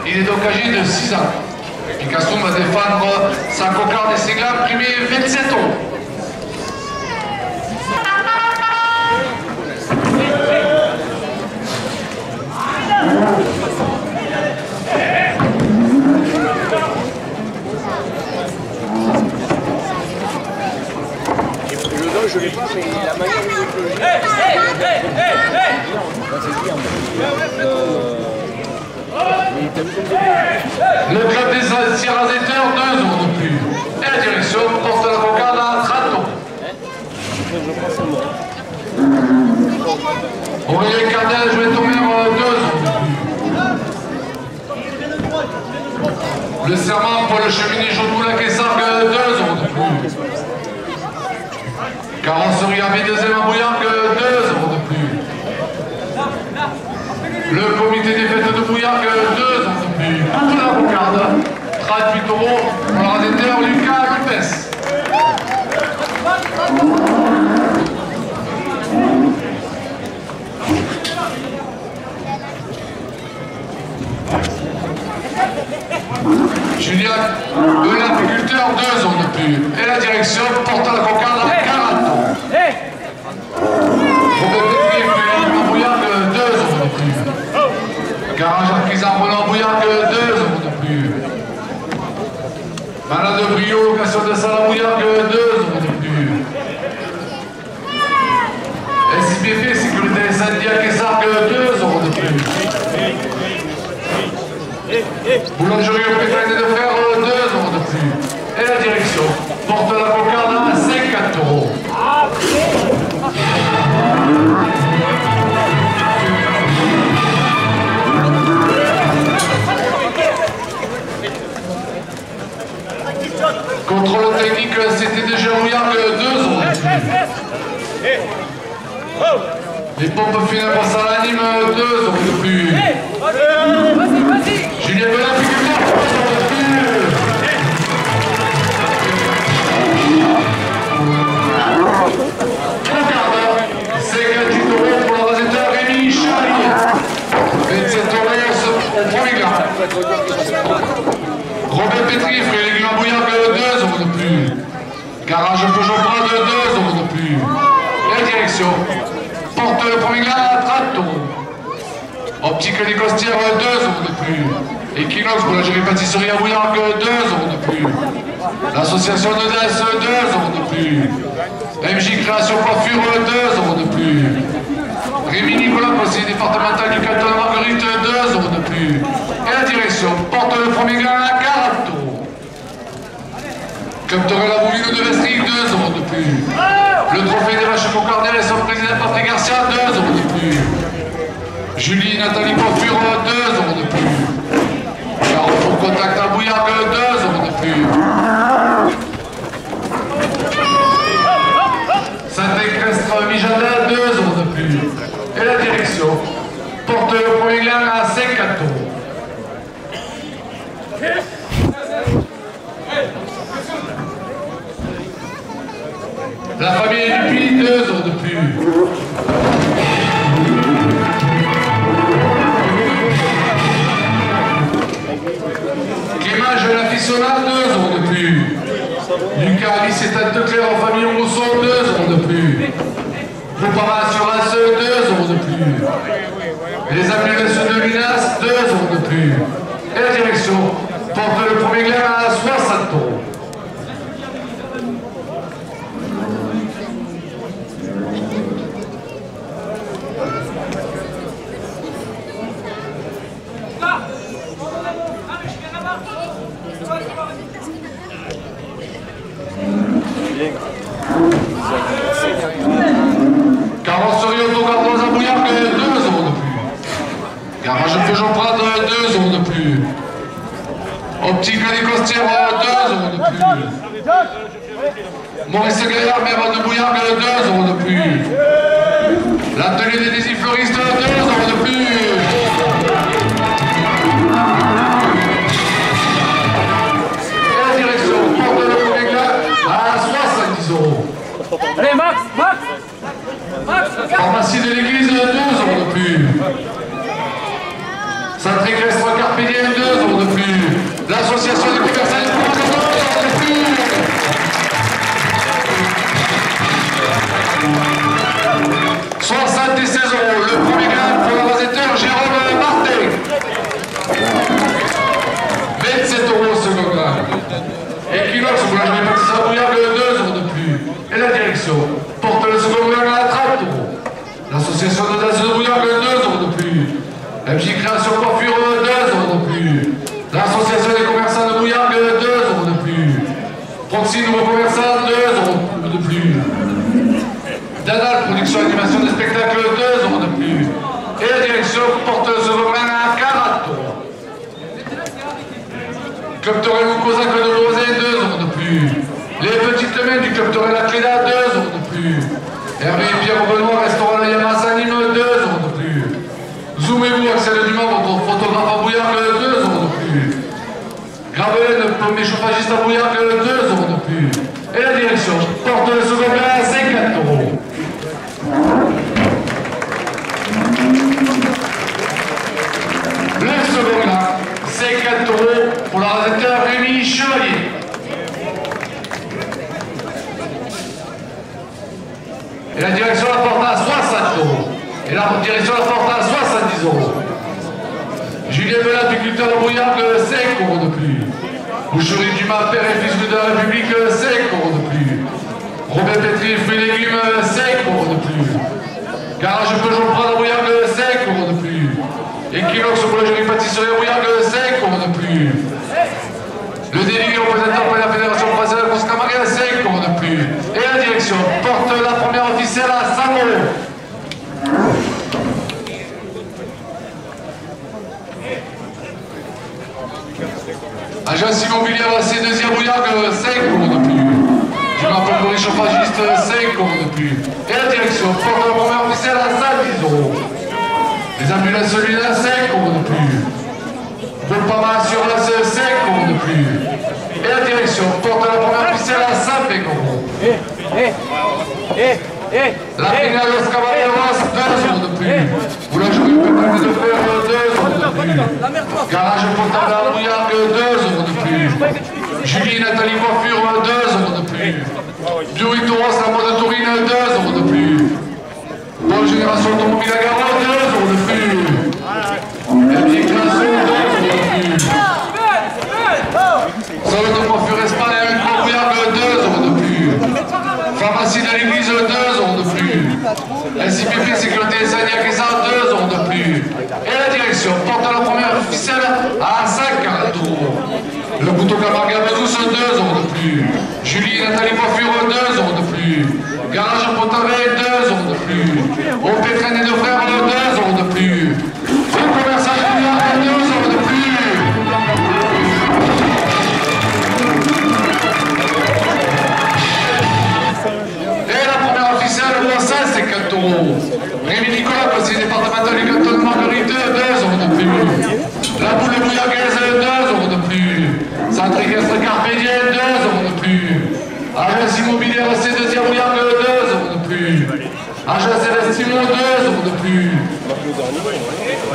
Il est donc âgé de 6 ans. Picasso va défendre sa cocarde et ses glands primés 27 euros. Le dos, je ne l'ai pas, mais la manière où Le club des Sierra-Zeteurs, 2 euros de plus. Et la direction porte la cocarde à 30 euros. Aurélien Cardel, je vais tomber 2 euros de plus. Le serment pour le cheminée Jodou la Caissargue, 2 euros de plus. Carrosserie Ami deuxième à Bouillargues, 2 euros de plus. Le comité des fêtes de Bouillargues, 2 euros de plus. Pour la cocarde, 38 euros pour le réalisateur Lucas Lopez. Julien, l'apiculteur, 2 euros de plus. Et la direction porte la cocarde à 40 euros. Robert Pétrier, Philippe Bouillargues, 2 euros de plus. Garage artisan Roland Bouillargues, 2 euros de plus. Malade de Brio, location de salle à Bouillargues, 2 euros de plus. SIBF, sécurité incendie à Caissargues, 2 euros de plus. Boulangerie au pétrin de fer, 2 euros de plus. Et la direction porte la cocarde à 50 euros. Contrôle technique, c'était déjà Bouillargues, 2 euros de plus. Les pompes funèbres ça l'anime, 2 euros de plus. Julien Belin, figurement, 2 euros de plus. Cocarde, 58 euros pour le réalisateur Rémi Chevalier. 27 euros au premier gars. Robert Pétrier, Frédéric Bouillargues, 2 euros de plus. Garage Peugeot Prade, 2 euros de plus. La direction porte le premier gars à 30 euros. Optique des Costières, 2 euros de plus. Equinox, boulangerie pâtisserie à Bouillargues, 2 euros de plus. L'association de DES, 2 euros de plus. MJ Création Coiffure, 2 euros de plus. Rémi Nicolas, conseiller départemental du canton de Marguerite, 2 euros de plus. Et la direction porte le premier gars à 40 euros. Capteur la bouline de Vestrig, 2 euros de plus. Le trophée des vaches Concordel et son président Patrick Garcia, 2 euros de plus. Julie Nathalie Coiffure, 2 euros de plus. Carrefour Contact à Bouillargues, 2 euros de plus. Saint-Écrestre Mijada, 2 euros de plus. Et la direction direction. Porte le premier gain à 54 euros. La famille Dupuis, 2 euros de plus. Clément Jeune-Affissionnat, 2 euros de plus. Lucas Alice et Tante Claire en famille Rousseau, 2 euros de plus. Groupama Assurance, 2 euros de plus. Les applications de Minas, 2 euros de plus. Et la direction porte le premier gain à 60 euros. Carrosserie autogare à Bouillargues, 2 euros de plus. Garage Peugeot Prade, 2 euros de plus. Optique des Costières, 2 euros de plus. Maurice Gaillard, maire de Bouillargues, 2 euros de plus. L'atelier des désifleuristes, 2 euros de plus. Et la direction porte le premier gars à 70 euros. Allez, Max, Max. Pharmacie de l'église, 2 euros de plus. Centre équestre Carpédien, 2 euros de plus. L'association des commerçants, 2 euros de plus. « 76 euros, le premier gain pour l'avasetteur Jérôme Martin. 27 euros le second gain. Equinox, boulangerie pâtisserie Bouillargues, 2 euros de plus. Et la direction porte le second gain à 30 euros. L'association de danse de Bouillargues, 2 euros de plus. MJ Création Coiffure, 2 euros de plus. L'association des commerçants de Bouillargues, 2 euros de plus. Proxy Nouveau Commerçant, 2 euros de plus. Danal Production Animation de spectacle, 2 euros de plus. Et la direction porte le second gain à 40 euros. Club Torel ou Cosaque de Lausanne, 2 euros de plus. Les petites mains du Club Torel à Cléda, 2 euros de plus. Hervé et Pierre Benoît, restaurant la Yamas Anime, 2 euros de plus. Zoomez-vous, Axel Dumas, votre photographe à Bouillargues, 2 euros de plus. Gravelaine, plombier chauffagiste à Bouillargues, 2 euros de plus. Et la direction porte le second gain à 50 euros. Le second gain, 50 euros pour l'organisateur Rémi Chevalier. Et la direction la porte à 60 euros. Et la direction la porte à 70 euros. Julien Bellat, apiculteur de Bouillargues, 5 euros de plus. Boucherie Dumas, père et fils de la République, 5 euros de plus. Robert Pétri, fruits et légumes, 5 euros de plus. Garage Peugeot Prade à Bouillargues, 5 euros de plus. Equinox boulangerie pâtisserie à Bouillargues, 5 euros de plus. Le délégué représentant pour la Fédération française de la course camargue, 5 euros de plus. Et la direction porte la première officielle à 100 euros. Agence immobilière C2 à Bouillargues, 5 euros de plus. Je m'appelle Boris Chauffagiste, 5 euros de plus. Et la direction porte la première officielle à 110 euros. Les ambulances Luna, 5 euros de plus. Groupama Assurance, 5 euros de plus. Et la direction porte la première officielle à 120 euros. La finale Los Caballeros, 2 euros de plus. Boulangerie Pétale de Fer, 2 euros de plus. Garage Potable à Bouillargues, 2 euros de plus. Julie Nathalie Coiffure, 2 euros de plus. Bureau Toros, la mode Taurine, 2 euros de plus. Bonne Génération Automobile à Garonne, 2 euros de plus. Herbier Création, 2 euros de plus. Salon de coiffure Espagne, Bouillargues, 2 euros de plus. Pharmacie de l'église, 2 euros de plus. SIPP Sécurité Sagnac et ça, 2 euros de plus. Et la direction porte la première officielle à 50 euros. Le couteau Camargue à Bezous, 2 euros de plus. Julie et Nathalie Coiffure, 2 euros de plus. Garage Potavet, 2 euros de plus. Au Pétraine et de Frères, 2 euros de plus. Au commerçant de Bouillargues, 2 euros de plus. Et la première officielle, 150 euros. Rémi Nicolas, conseiller départemental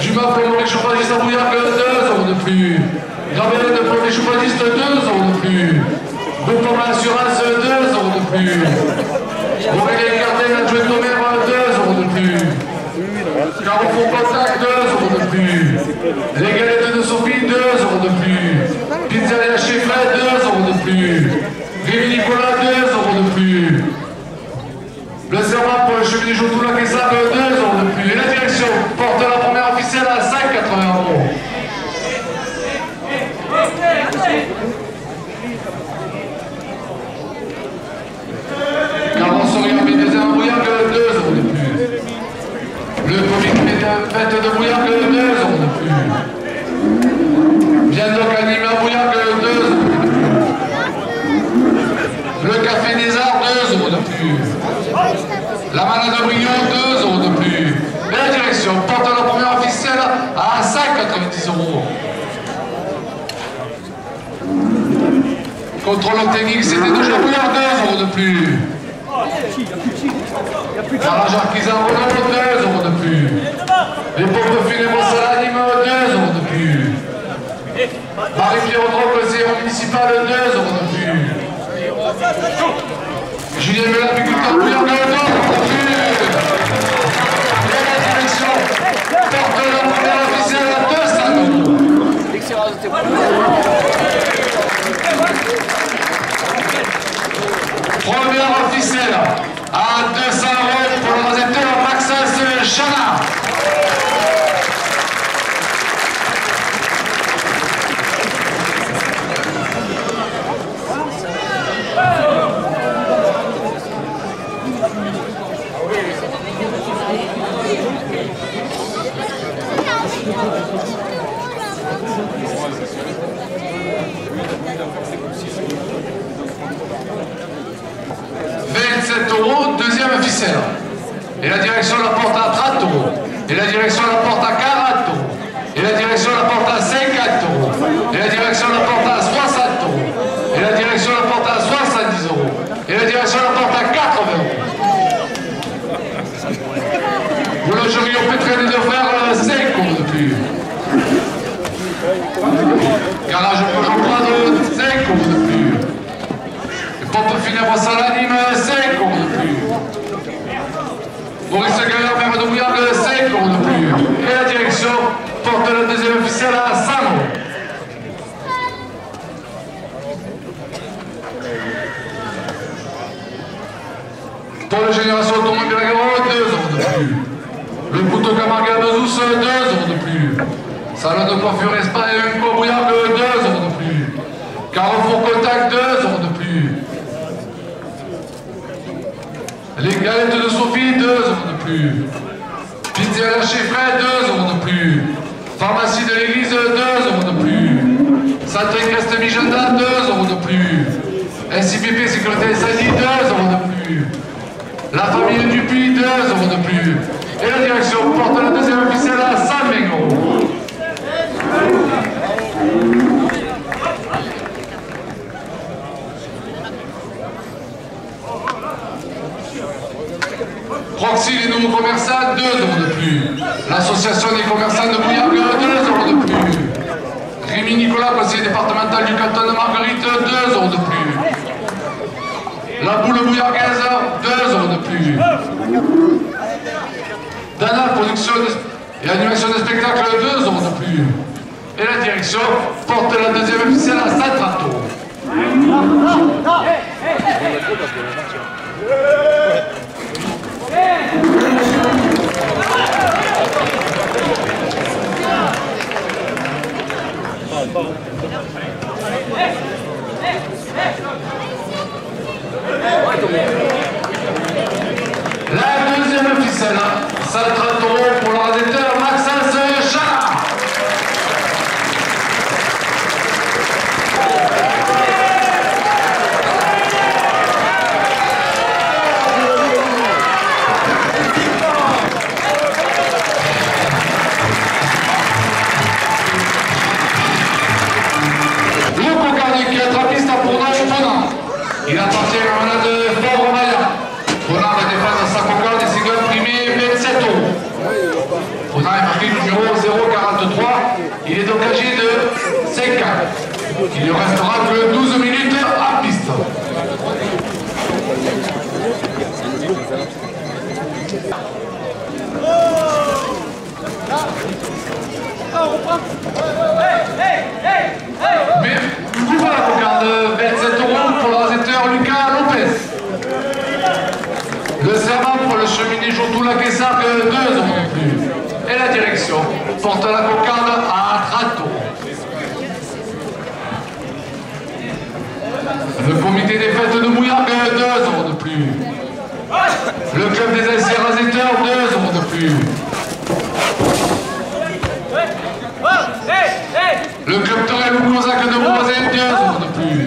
Dumas pour Maurice Choufagiste à Bouillac, 2 € de plus. Gabriel pour les Choufagistes, 2 € de plus. Groupement Assurance, 2 € de plus. Aurélien Cartel, adjoint au maire, 2 € de plus. Carrefour Contact, 2 € de plus. Les galettes de Sophie, 2 € de plus. Pizzeria Chiffret, 2 € de plus. Rémi Nicolas, 2 € de plus. Le serment pour le chemin du Joutoula qui savent 2 € de plus. Et la direction porte la première officielle à 5,80 €. Carrosserie en deuxième Bouillac, 2 € de plus. Le comité de fête de Bouillac, 2 € de plus. Bien donc animé à Bouillac, 2 € de plus. Le café des Arts, 2 € de plus. La manade de Brion, 2 € de plus. Et la direction porte la première officielle à 5,90 €. Contrôle technique, c'était toujours Bouillard, 2 € de plus. Garage Artisan Renault, 2 € de plus. Les pompes funèbres Salanime, 2 € de plus. Marie-Pierre Audron, conseiller municipal, 2 € de plus. Julien Mela, apiculteur Bouillard, 2 € de plus. Et la direction porte la première officielle à 200 €. Première officielle à 200 € pour le récepteur Maxence Chana. Deuxième officiel. Et la direction la porte à 30 €. Et la direction la porte à 40 €. Et la direction la porte à 50 €. Et la direction la porte à 60 €. Et la direction la porte à 70 €. Et la direction la porte à 80 €. Vous le jury, on peut traîner de faire 5 € de plus. Garage Peugeot Prado, 5 € de plus. Et pompe funèbre Salanime, 5 € de plus. Maurice Gaillard, maire de Bouillard, 5 € de plus. Et la direction porte le deuxième officiel à 100 €. Pour la génération automobile de la Garonne, 2 € de plus. Le couteau Camargue de Zousse, 2 € de plus. Salon de coiffure Espa et Unco Bouillard, 2 € de plus. Carrefour Contact, 2 € de plus. Les galettes de Sophie, 2 € de plus. Pizzeria Chiffret, 2 € de plus. Pharmacie de l'église, 2 € de plus. Centre Crest Mijanda, 2 € de plus. SIPP Sécurité Incendie, 2 € de plus. La famille Dupuis, 2 € de plus. Et la direction porte la deuxième officielle à 120 €. Proxy, les nouveaux commerçants, 2 € de plus. L'association des commerçants de Bouillac, 2 € de plus. Rémi Nicolas, conseiller départemental du canton de Marguerite, 2 € de plus. La boule bouillardaise, 2 € de plus. Dana, production et animation de spectacle, 2 € de plus. Et la direction porte la deuxième officielle à 130 €. La deuxième officielle, 130 € pour le rédacteur Maxence Chana. article numéro 043. Il est donc âgé de 5 ans. Il ne restera que 12 minutes à piste. Mais coup à la cocarde, 27 € pour le rasetteur Lucas Lopez. Le serment pour le cheminier Jotou Laquessac, 2 € de plus. Et la direction porte la cocarde à 30 €. Le comité des fêtes de Bouillargues, 2 € de plus. Le club des anciens rasetteurs, 2 € de plus. Le club Torel ou Cosaque de Beauvoisin, 2 € de plus.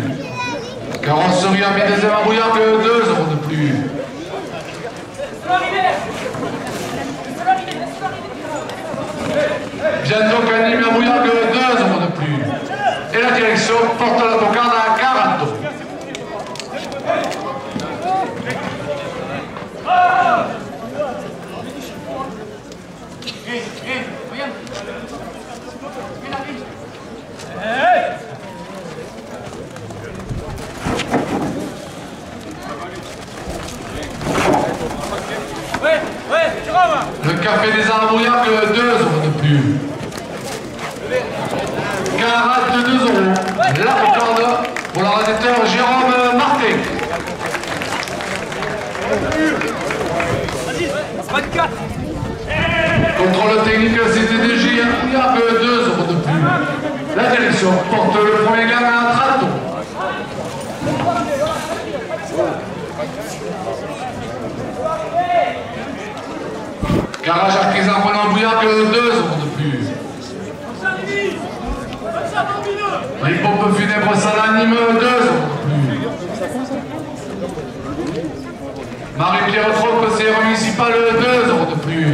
Carrosserie à Médezem à Bouillargues, 2 € de plus. Bientôt Canim à Bouillargues, 2 € de plus. Et la direction porte la cocarde à 40 €. Le café des Arbouillacs, 2 € de plus. 42 €. La cocarde pour le rasetteur Jérôme Martin. Contrôle technique CTDJ Arbouillac, 2 € de plus. La direction porte le premier gain à 30 €. Garage artisan Roland Bouillargues, 2 € de plus. Les pompes funèbres Salanime, 2 € de plus. Marie-Pierre Trop, conseillère municipale, 2 € de plus.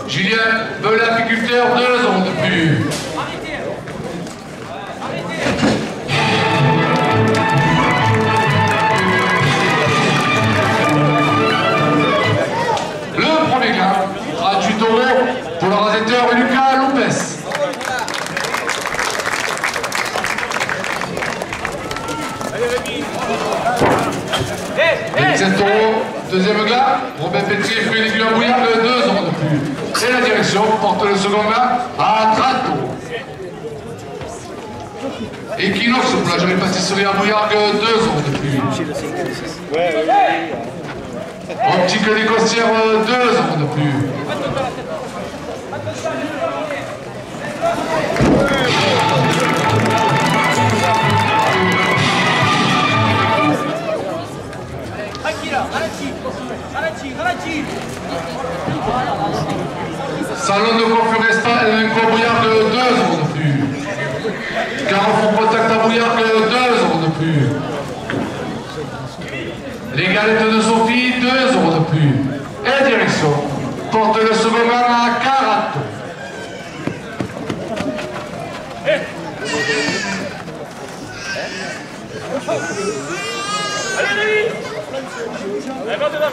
Julien Belin, apiculteur, 2 € de plus. Le premier gain, à 8 € pour le rasetteur Lucas Lopez. Et 7 €, deuxième gars, Robin Pétier, fruits et légumes à Bouillargues, 2 € de plus. Et la direction porte le second gars à 30 €. Equinox, boulangerie pâtisserie à Bouillargues, 2 € de plus. Optique des Costières, 2 € de plus. Salon de coiffure Espagne, Bouillargues, 2 € de plus. Carrefour Contact à Bouillargues, 2 € de plus. Les galettes de Sophie, 2 € de plus. Et la direction porte le second gain à 40 €. Allez, David! Allez, va dedans!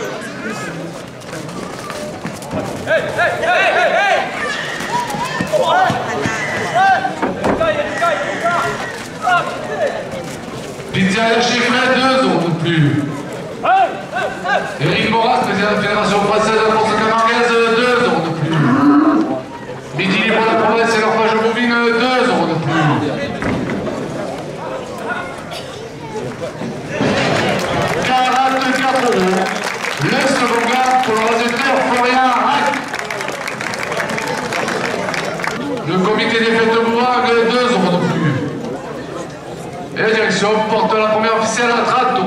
Hey, hey, hey, hey, hey! Pizza Chiffret, 2 € de plus. Éric Moras, président de la Fédération française de la course camarguaise, 2 € de plus. Midi libre de la province et leur page bovine, 2 € de plus. Le second gars pour le rasetteur Florian Rack. Le comité des fêtes de Bouillargues, 2 € de plus. Et la direction porte la première officielle à 30 €.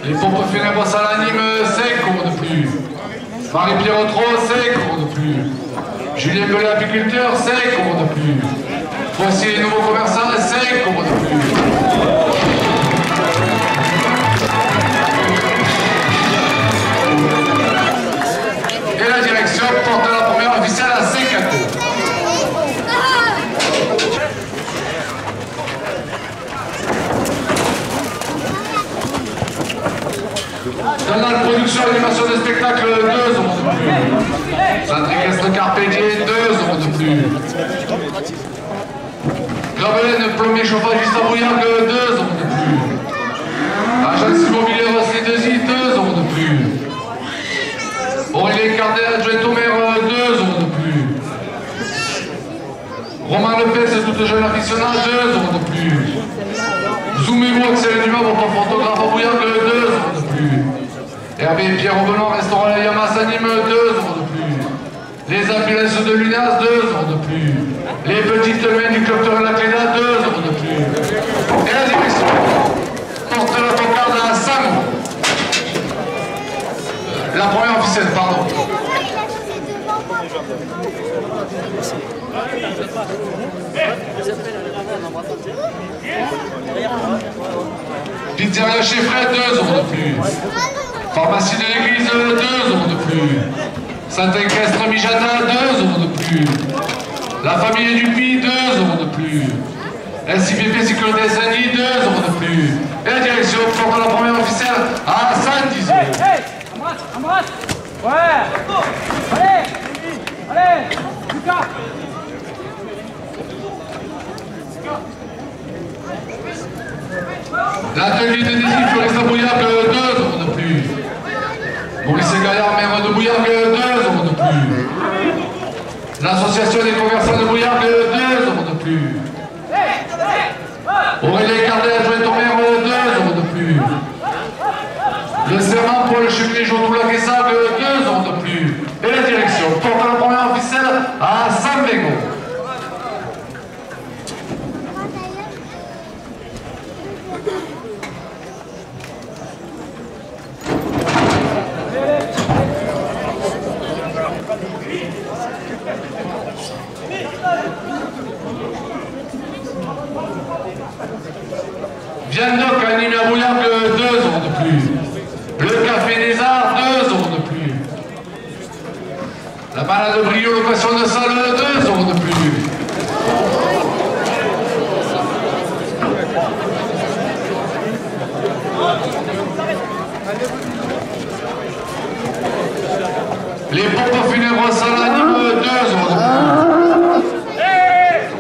Les pompes funèbres Salanime, 5 € de plus. Marie-Pierre Trop, 5 € de plus. Julien Belin, apiculteur, 5 € de plus. Voici les nouveaux commerçants, 5 € de plus. Et la direction porte la première officielle à 5 €. Dans la production et animation des spectacles, spectacle, 2 euros de plus. Saint-Égresse le Carpédier, 2 euros de plus. Gravelaine, plombier chauffage à Bouillargues, 2 euros de plus. Agence immobilière C2I, 2 euros de plus. Aurélien Cardet, adjoint au maire, 2 euros de plus. Romain Lepez, toute jeune aficionade, 2 euros de plus. Zoomez-vous, Axel Dumas, votre photographe à Bouillargues, 2 euros de plus. Hervé Pierre Aubenon, restaurant La Yamas anime, 2 euros de plus. Les ambulances de l'UNAS, 2 euros de plus. Les petites mains du club de la Cléda, 2 euros de plus. Et la direction porte la cocarde à Sam. La première officielle, pardon. Pizzeria chez Fred, 2 euros de plus. Pharmacie de l'église, 2 euros de plus. Saint-Égresse Mijana, 2 euros de plus. La famille du Puy, 2 euros de plus. SIPP Sécurité Saint-Denis, 2 euros de plus. Et la direction porte la première officielle à 110 euros. Hey, embrasse. Ouais. Allez, Lucas. L'atelier de défi Florista Bouillargues, 2 euros de plus. Maurice Gaillard, maire de Bouillargues, 2 euros de plus. L'association des commerçants de Bouillargues, 2 euros de plus. Aurélien Cardet, adjoint au maire, 2 euros de plus. Le serment pour le chevalier Jodoula Kessag, 2 euros de plus. Et la direction porte la première officielle à Saint-Bégo. Viandoc animé à Bouillargues, 2 euros de plus. Le Café des Arts, 2 euros de plus. La balade de Brio, location de salle, 2 euros de plus. Les pompes funèbres salle anime, 2 euros de plus.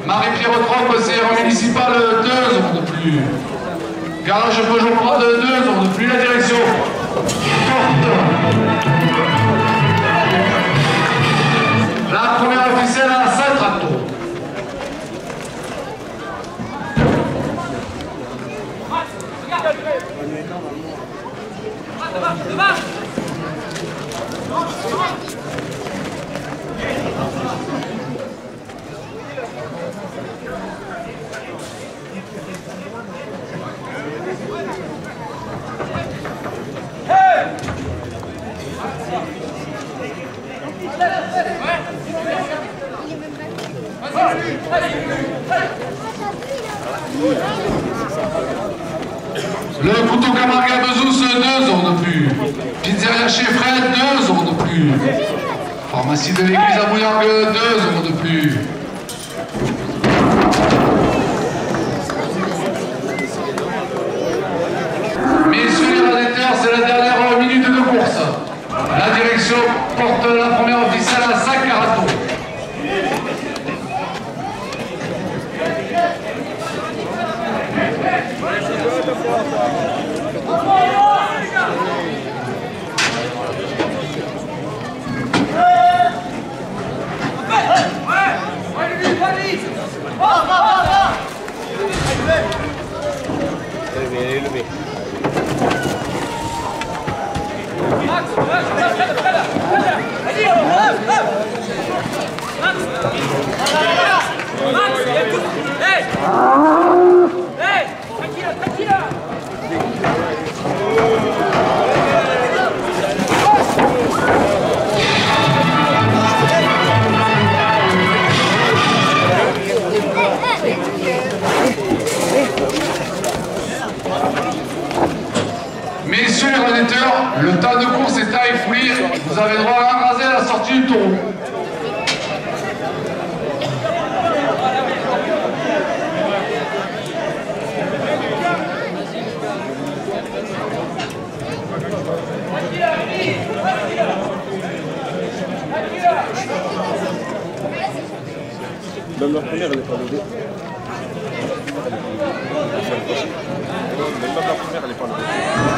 Marie-Pierre Troc, conseillère municipale, 2 euros de plus. Garage Peugeot Prod, 2 euros de plus. La direction porte la première officielle à Saint-Tracto. Le couteau Camargue à Bezous, 2 euros de plus. Pizzeria chez Fred, 2 euros de plus. Pharmacie de l'église à Bouillargues, 2 euros de plus. Messieurs les radéteurs, c'est la dernière minute de course. La direction porte la première officielle à 5 Carato. Levé. Messieurs les radéteurs, le tas de course est à éfoulir. Vous avez droit à un rasé à la sortie du taureau. Même la première, elle n'est pas levée. Même la première, elle n'est pas levée.